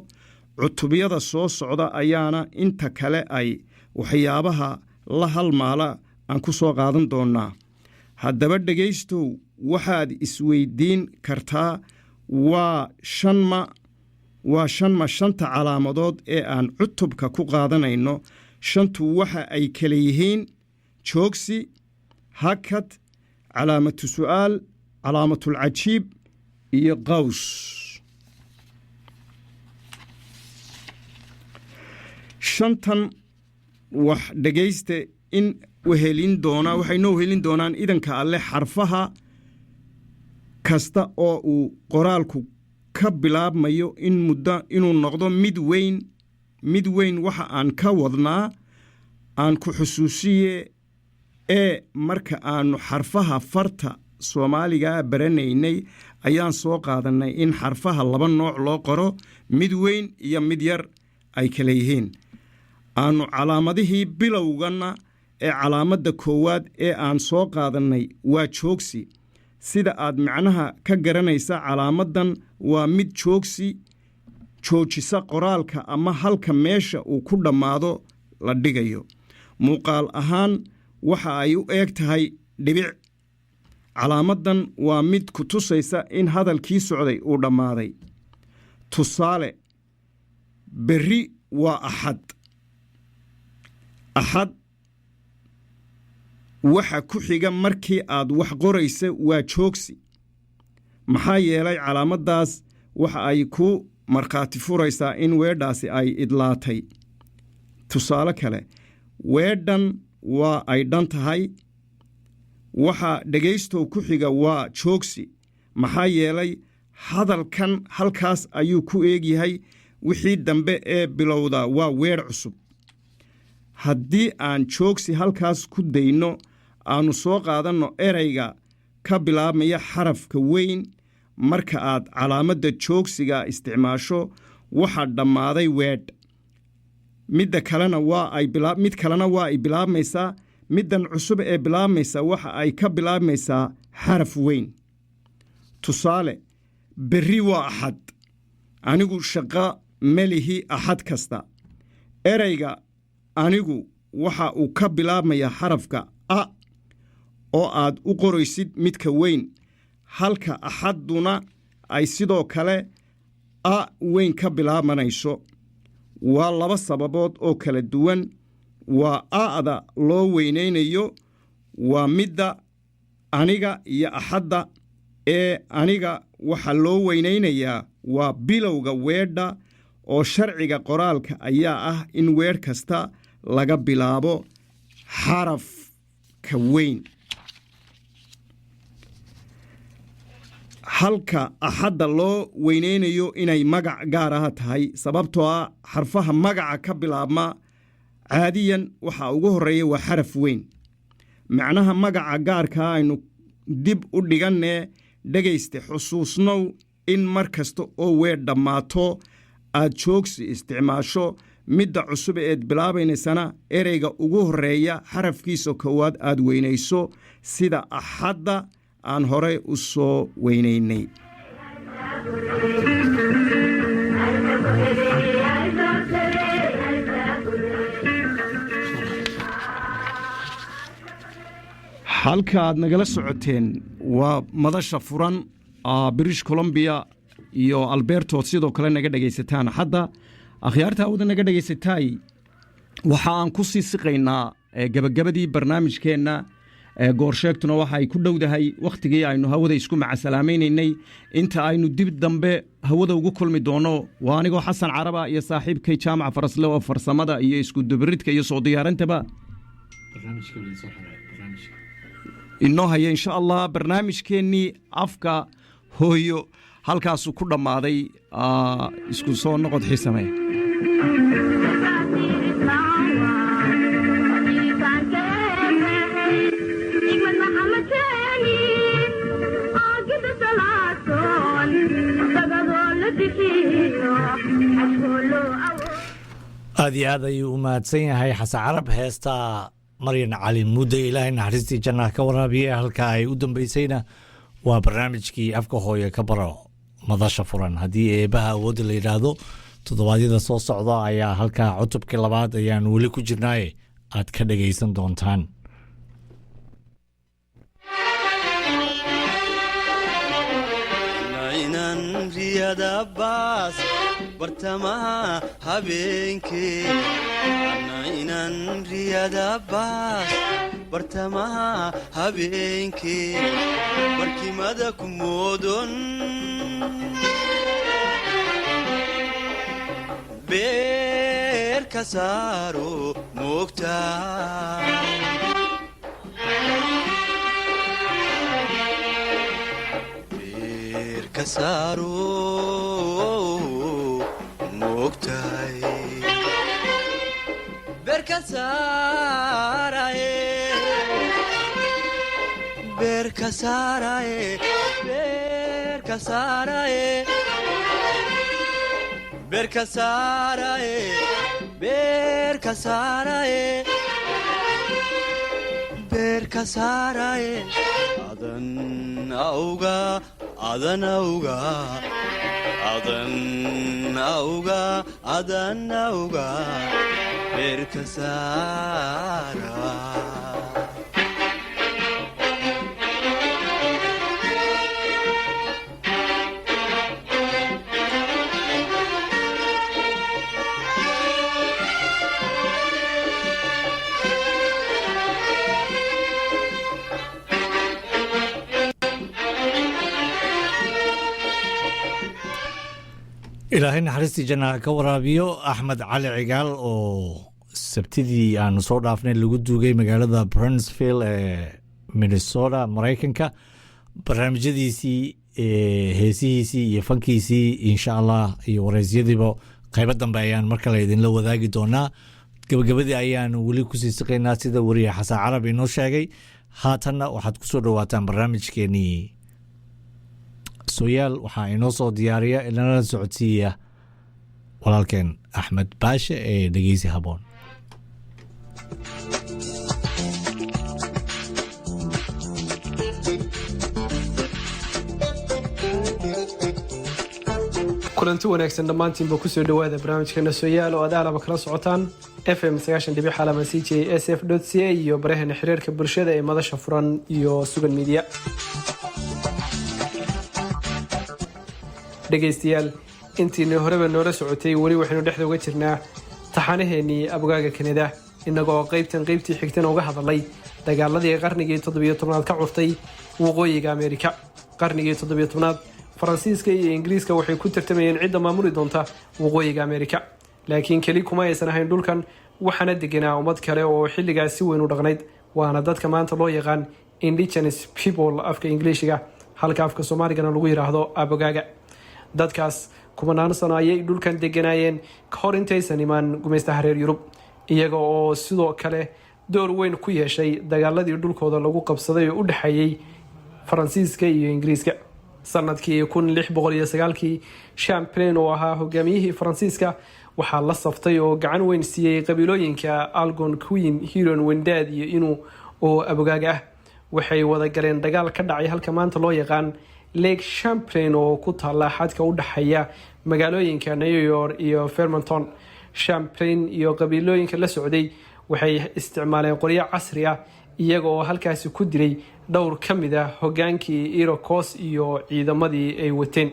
cutubyada soo socda ayaana inta kale ay waxyaabaha la halmaala aan ku soo qaadan doonaa. haddaba dhegaystow waxaad isweydiin kartaa waa shanta calaamadood ee aan cutubka ku qaadanayno. shantu waxa ay kala yihiin joogsi, hakad, calaamatu su'aal, calaamatul cajiib iyo qaws. shantan wax dhegaysta in waxay noo helin doonaan idanka alle xarfaha kasta oo uu qoraalku ka bilaabmayo inuu noqdo mid weyn waxa aan ka wadnaa aan ku xusuusiye ee marka aanu xarfaha farta Soomaaliga baranaynay ayaan soo qaadanay in xarfaha 2 nooc loo qoro mid weyn iyo mid yar ay kala yihiin. aanu calaamadihii bilowgana ee calaamadda koowaad ee aan soo qaadanay waa joogsi. sida aad macnaha ka garanaysa calaamadan waa mid joojisa qoraalka ama halka meesha uu ku dhammaado la dhigayo. muuqaal ahaan waxa ay u eeg tahay dhibic. calaamadan waa mid ku tusaysa in hadalkii socday uu dhammaaday. tusaale berri waa axad waxa ku xiga markii aad wax qoraysa waa joogsi maxaa yeelay calaamadaas waxa ay ku markhaati furaysaa in weedhaasi ay idlaatay. tusaale kale weedhan waa ay dhan tahay waxa dhegaystow ku xiga waa joogsi maxaa yeelay hadalkan halkaas ayuu ku eegyahay wixii dambe ee bilowda waa weedh cusub. haddii aan joogsi halkaas ku dayno aanu soo qaadanno erayga ka bilaabmaya xarafka weyn marka aad calaamadda joogsiga isticmaasho waxa dhammaaday weedh. mid kalena waa ay bilaabmaysaa. middan cusub ee bilaabmaysa waxa ay ka bilaabmaysaa xaraf weyn. tusaale berri waa axad anigu shaqo melihi axad kasta. erayga anigu waxa uu ka bilaabmaya xarafka a oo aad u qoraysid midka weyn halka axaduna ay sidoo kale a weyn ka bilaabanayso. waa 2 sababood oo kala duwan. waa a'da loo weynaynayo waa midda aniga iyo axadda ee aniga waxa loo weynaynayaa waa bilowga weedha oo sharciga qoraalka ayaa ah in weedh kasta laga bilaabo xaraf ka weyn. halka axadda loo weyneynayo inay magac gaar ah tahay sababtoo ah xarfaha magaca ka bilaabma caadiyan waxa ugu horeeya waa xaraf weyn. macnaha magaca gaarka aynu dib u dhiganee dhegayste xusuusnow in mar kasta oo weer dhammaato aad joogsi isticmaasho midda cusub eed bilaabaynaysana ereyga ugu horeeya xarafkiisa koowaad aad weynayso sida axadda aan hore u soo weynaynay. halka aad nagala socoteen waa madasha furan British Columbia iyo Alberta sidoo kale naga dhageysataan. hadda akhyaarta awada naga dhageysatay waxa aan ku sii siqaynaa gabagabadii barnaamijkeena goorsheegtuna waxa ay ku dhowdahay waqtigii aynu hawada isku macasalaameynay inta aynu dib dambe hawada ugu kulmi doono. waa anigoo Xasan Caraba iyo saaxiibkay Jaamac Farasle oo farsamada iyo isku dubaridka iyo soo diyaarintaba inoo haya insha Allah. barnaamijkeennii afka hooyo halkaasuu ku dhammaaday. isku soo noqod xiisamee. aad iyo aad ayuu u mahadsan yahay Xasan Carab. heesta Maryan Cali Muddo ilaahay naxariistii jannaha ka waraabiye. halka ay u dambaysayna waa barnaamijkii afka hooyo ka baro madasha furan. haddii eebaha awoodda la yidhaahdo toddobaadyada soo socda ayaa halkaa cutubkii labaad ayaan weli ku jirnaaye aad ka dhagaysan doontaan. riyadabaas bartamaha habeenkee inan riyadabaas bartamaha habeenkee barkimada ku moodon beer ka saaro moogtaa kasaro moogtahay berkasarae berkasarae berkasarae berkasarae berkasarae berkasarae adan auga adanauga adanauga adanauga berkasara ilaahay naxariistii jannaha ka waraabiyo. Axmed Cali Cigaal oo sabtidii aanu soo dhaafnay lagu duugay magaalada Burnsville ee Minnesota Mareykanka. barnaamijyadiisii heesihiisii iyo fankiisii insha Allah iyo wareysyadiiba qaybo dambe ayaan mar kale idinla wadaagi doonaa. gabagabadii ayaanu weli kusii siqaynaa sida wariye Xasan Carab inoo sheegay. haatanna waxaad ku soo dhawaataan barnaamijkeenii sooyaal. waxaa inoo soo diyaariya inala socodsiiya walaalkeen Axmed Baashe ee dhegeysi haboon. kulanti wanaagsan dhammaantiinba ku soo dhawaada barnaamijkeena sooyaal oo aad aalaba kala socotaan FM 90.5 CJSF.ca iyo baraheena xiriirka bulshada ee madasha furan iyo sugan media. dhegaystayaal intiina horeba noola socotay weli waxaynu dhexda uga jirnaa taxanaheenii abogaaga Kanada inagoo qaybtii xigtana uga hadalay dagaaladii qarnigii 17aad ka curtay waqooyiga Ameerika. qarnigii 17aad Faransiiska iyo Ingiriiska waxay ku tartamayeen cidda maamuli doonta waqooyiga Ameerika, laakiin kali kuma aysan ahayn dhulkan waxaana deganaa ummad kale oo xilligaas si weyn u dhaqnayd. waana dadka maanta loo yaqaan indigenous people afka ingiliishiga, halka afka soomaaligana lagu yiraahdo abogaaga. dadkaas kumanaan sano ayay dhulkan deganaayeen ka hor intaysan imaan gumaystaha reer Yurub, iyaga oo sidoo kale door weyn ku yeeshay dagaaladii dhulkooda lagu qabsaday oo u dhaxeeyay Faransiiska iyo Ingiriiska. sanadkii 1609 Champlain oo ahaa hogaamiyihii Faransiiska waxaa la saftay oo gacan weyn siiyay qabiilooyinka Algonquin, Huron, Wendat iyo Innu oo abogaaga ah. waxay wada galeen dagaal ka dhacay halka maanta loo yaqaan Lake Champlain oo ku taala xadka u dhaxeeya magaalooyinka New York iyo Vermont. Champlain iyo qabiilooyinka la socday waxay isticmaaleen qoryo casri ah iyaga oo halkaasi ku diray dhowr ka mid ah hogaankii Iroquois iyo ciidamadii ay wateen.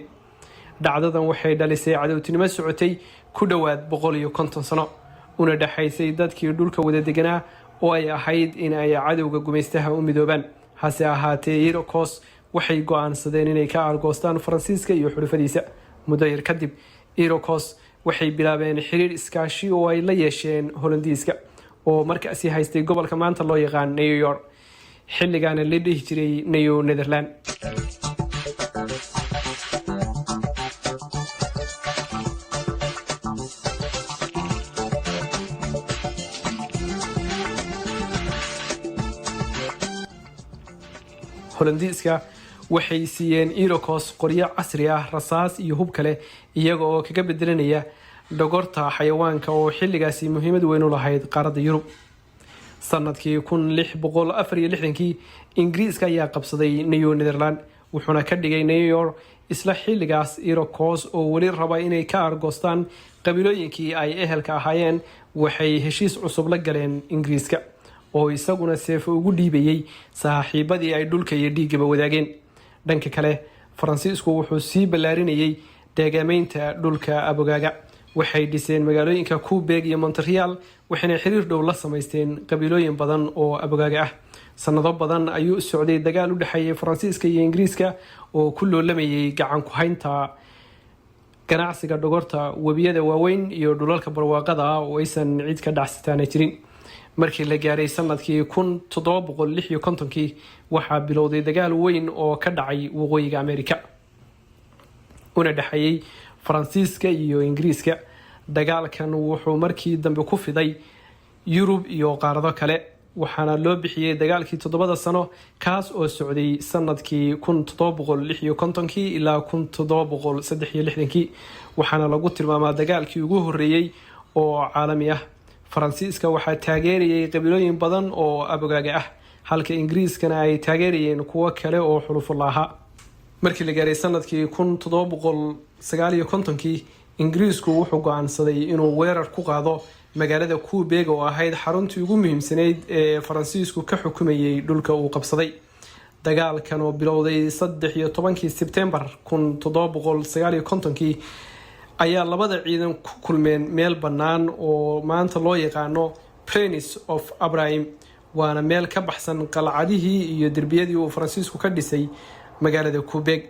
dhacdadan waxay dhalisay cadowtinimo socotay ku dhawaad 150 sano una dhaxaysay dadkii dhulka wada deganaa oo ay ahayd in ay cadowga gumaystaha u midoobaan. hase ahaatee Iroquois waxay go'aansadeen inay ka argoostaan Faransiiska iyo xulafadiisa. muddo yar kadib Iroquois waxay bilaabeen xiriir iskaashi oo ay la yeesheen Hollandiiska oo markaasi haystay gobolka maanta loo yaqaan New York, xilligaana la dhihi jiray New Netherland. Hollandiiska waxay siiyeen Iroquois qoryo casri ah, rasaas iyo hub kale iyaga oo kaga bedelanaya dhogorta xayawaanka oo xilligaasi muhiimad weyn u lahayd qaaradda Yurub. sanadkii 1664 Ingiriiska ayaa qabsaday New Netherland wuxuuna ka dhigay New York. isla xilligaas Iroquois oo wali raba inay ka argoostaan qabiilooyinkii ay ehelka ahaayeen waxay heshiis cusub la galeen Ingiriiska oo isaguna seefo ugu dhiibayay saaxiibadii ay dhulka iyo dhiigaba wadaageen. dhanka kale Faransiisku wuxuu sii ballaarinayay deegaameynta dhulka abogaaga. waxay dhiseen magaalooyinka Quebec iyo Montreal waxayna xiriir dhow la samaysteen qabiilooyin badan oo abogaaga ah. sanado badan ayuu socday dagaal u dhaxeeyay Faransiiska iyo Ingiriiska oo ku loolamayay gacan ku haynta ganacsiga dhogorta webiyada waaweyn iyo dhulalka barwaaqada ah oo aysan cid ka dhacsataana jirin. markii la gaaray sanadkii 1756 waxaa bilowday dagaal weyn oo ka dhacay waqooyiga Ameerika una dhaxeeyay Faransiiska iyo Ingiriiska. dagaalkan wuxuu markii dambe ku fiday Yurub iyo qaarado kale waxaana loo bixiyay dagaalkii 7 sano kaas oo socday sanadkii 1756 ilaa 1763 waxaana lagu tilmaamaa dagaalkii ugu horeeyay oo caalami ah. Faransiiska waxaa taageerayay qabiilooyin badan oo abogaaga ah halka Ingiriiskana ay taageerayeen kuwa kale oo xulufo lahaa. markii la gaaray sanadkii 1759 Ingiriisku wuxuu go'aansaday inuu weerar ku qaado magaalada Quebec oo ahayd xaruntii ugu muhiimsanayd ee Faransiisku ka xukumayay dhulka uu qabsaday. dagaalkan oo bilowday 13 Sebtembar 1759 ayaa labada ciidan ku kulmeen meel bannaan oo maanta loo yaqaano Plains of Abraham, waana meel ka baxsan qalcadihii iyo derbiyadii uu Faransiisku ka dhisay magaalada Quebec.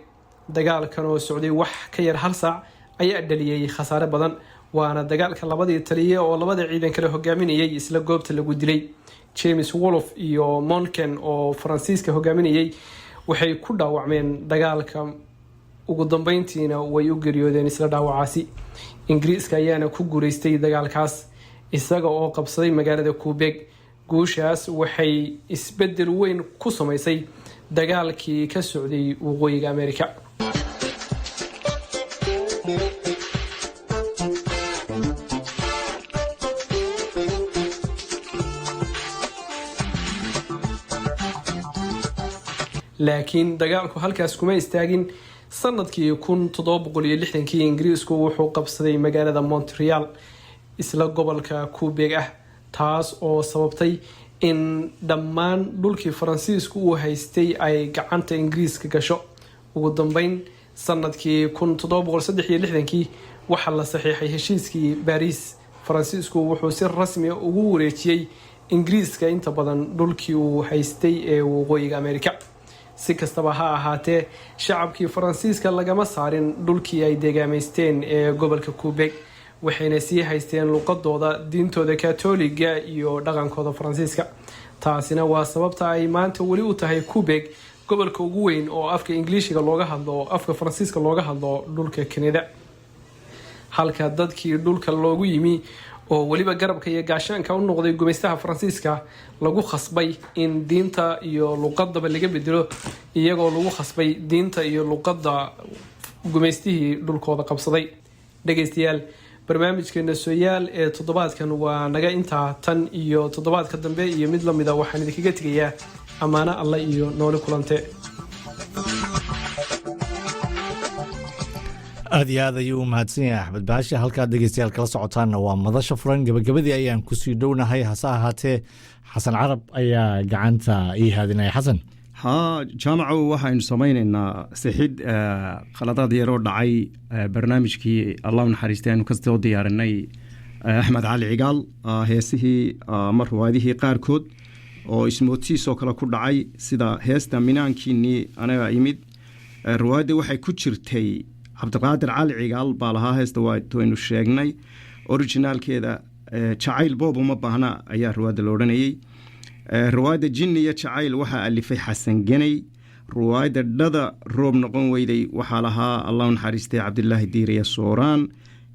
dagaalkan oo socday wax ka yar hal saac ayaa dhaliyay khasaare badan, waana dagaalka labadii taliye oo labada ciidan kale hogaaminayay isla goobta lagu dilay. James Wolfe iyo Monken oo Faransiiska hogaaminayay waxay ku dhaawacmeen dagaalka, ugu dambeyntiina way u geeriyoodeen isla dhaawacaasi. Ingiriiska ayaana ku guuleystay dagaalkaas isaga oo qabsaday magaalada Quebec. guushaas waxay isbedel weyn ku samaysay dagaalkii ka socday waqooyiga Ameerika. laakiin dagaalku halkaas kuma istaagin. sanadkii 1760 Ingiriisku wuxuu qabsaday magaalada Montreal isla gobolka Quebec ah, taas oo sababtay in dhammaan dhulkii Faransiisku uu haystay ay gacanta Ingiriiska gasho. ugu dambeyn sanadkii 1763 waxaa la saxiixay heshiiskii Paris. Faransiisku wuxuu si rasmi ah ugu wareejiyay Ingiriiska inta badan dhulkii uu haystay ee waqooyiga Ameerika. si kastaba ha ahaatee shacabkii Faransiiska lagama saarin dhulkii ay deegaameysteen ee gobolka Quebec, waxayna sii haysteen luqadooda, diintooda Kaatooliga iyo dhaqankooda Faransiiska. taasina waa sababta ay maanta weli u tahay Quebec gobolka ugu weyn oo afka Ingiriisiga looga hadlo afka Faransiiska looga hadlo dhulka Canada halka dadkii dhulka loogu yimi oo waliba garabka iyo gaashaanka u noqday gumeystaha Faransiiska lagu khasbay in diinta iyo luqadaba laga bedelo iyagoo lagu khasbay diinta iyo luqadda gumeystihii dhulkooda qabsaday dhageystayaal barnaamijkeena Sooyaal ee toddobaadkan waa naga intaa tan iyo toddobaadka dambe iyo mid la mid ah waxaan idinkaga tegayaa amaana Allah iyo noole kulante aad iyo aad ayuu u mahadsan yahay axmed baashe halkaad dhegeystayaal kala socotaanna waa madasha furan gabagabadii ayaan kusii dhownahay hase ahaatee xasan carab ayaa gacanta ii haadinaya xasan ها جامعة waxaynu samaynaynaa sixid qaladaad yar oo dhacay barnaamijkii Allah naxariisteenu ka soo diyaarinay Axmed Cali Cigaal heesihii marwaadihii qaarkood oo ismootiis oo kala ku dhacay sida heesta minaankiini anaga imid ruwaayada waxay ku jirtay Cabdiqaadir Cali Cigaal baa lahaa heesta waynu sheegnay originalkeeda jacayl boob uma baahna ayaa ruwaayada loo oranayay رواية جنية شعيل وحا ألفي حسن جني رواية دادا روب نقون ويدي وحالها الله نحرستي عبد الله ديري الصوران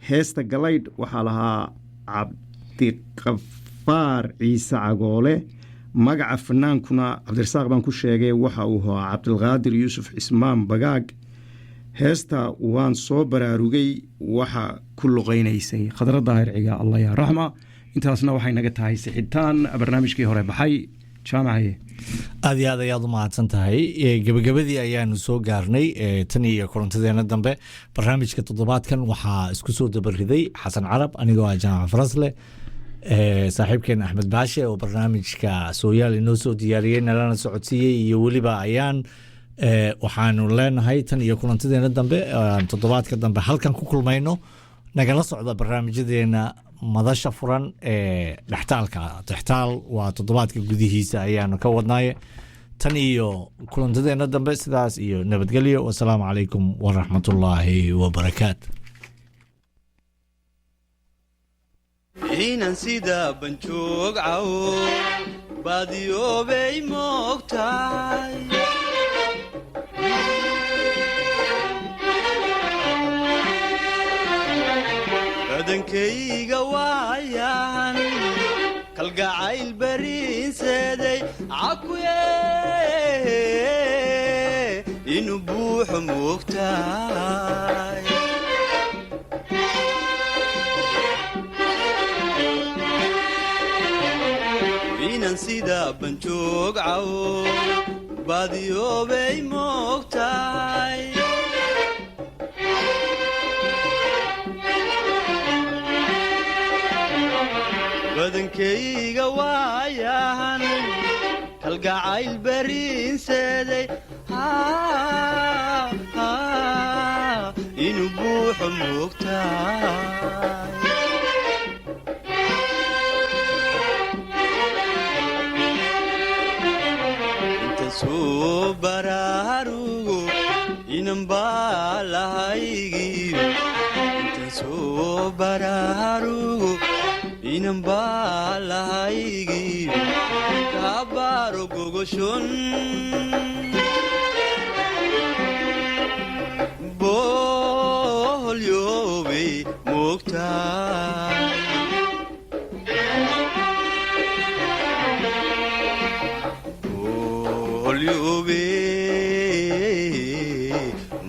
هيستا قليد وحالها عبد قفار عيسى عقولي مقع فنان كنا عبد الرساق بانكو الشيقي وحاوها عبد الغادر يوسف اسمان بقاق هيستا وان صوبرا رقي وحا كل غينيسي خضر الظاهر عقا الله يا رحمة intaasna waxay naga tahay sixitaan barnaamijkii hore baxay jaamacaye aad iyo aad ayaad u mahadsan tahay gabagabadii ayaanu soo gaarnay tan iyo kulantadeena dambe barnaamijka toddobaadkan waxaa isku soo dabariday xasan carab anigoo ah jaamac farasle saaxiibkeen axmed baashe oo barnaamijka sooyaal inoo soo diyaariyey nalana socodsiiyey iyo weliba ayaan waxaanu leenahay tan iyo kulantadeena dambe toddobaadka dambe halkan ku kulmayno nagala socda barnaamijyadeena madasha furan ee dhextaalka dhextaal waa toddobaadka gudihiisa ayaanu ka wadnaaye tan iyo kulantadeena dambe sidaas iyo nabadgelyo wasalaamu calaykum waraxmatullaahi wabarakaatu inan sida banjoog caw baadiyoobay moogtahay badankayga waayan kalgacayl bariinseeday cakuye inuu buuxo moogtahay inan sida banjoog caw baadiyoobay moogtahay badankayga waayan kalgacayl bariinseeday inuu buuxo moogtahay inta soo baraarugo inan baa lahaygiyo inta soo baraarugo inan baa lahaygiyo kabaaro gogoshon boholyoobay moogtahay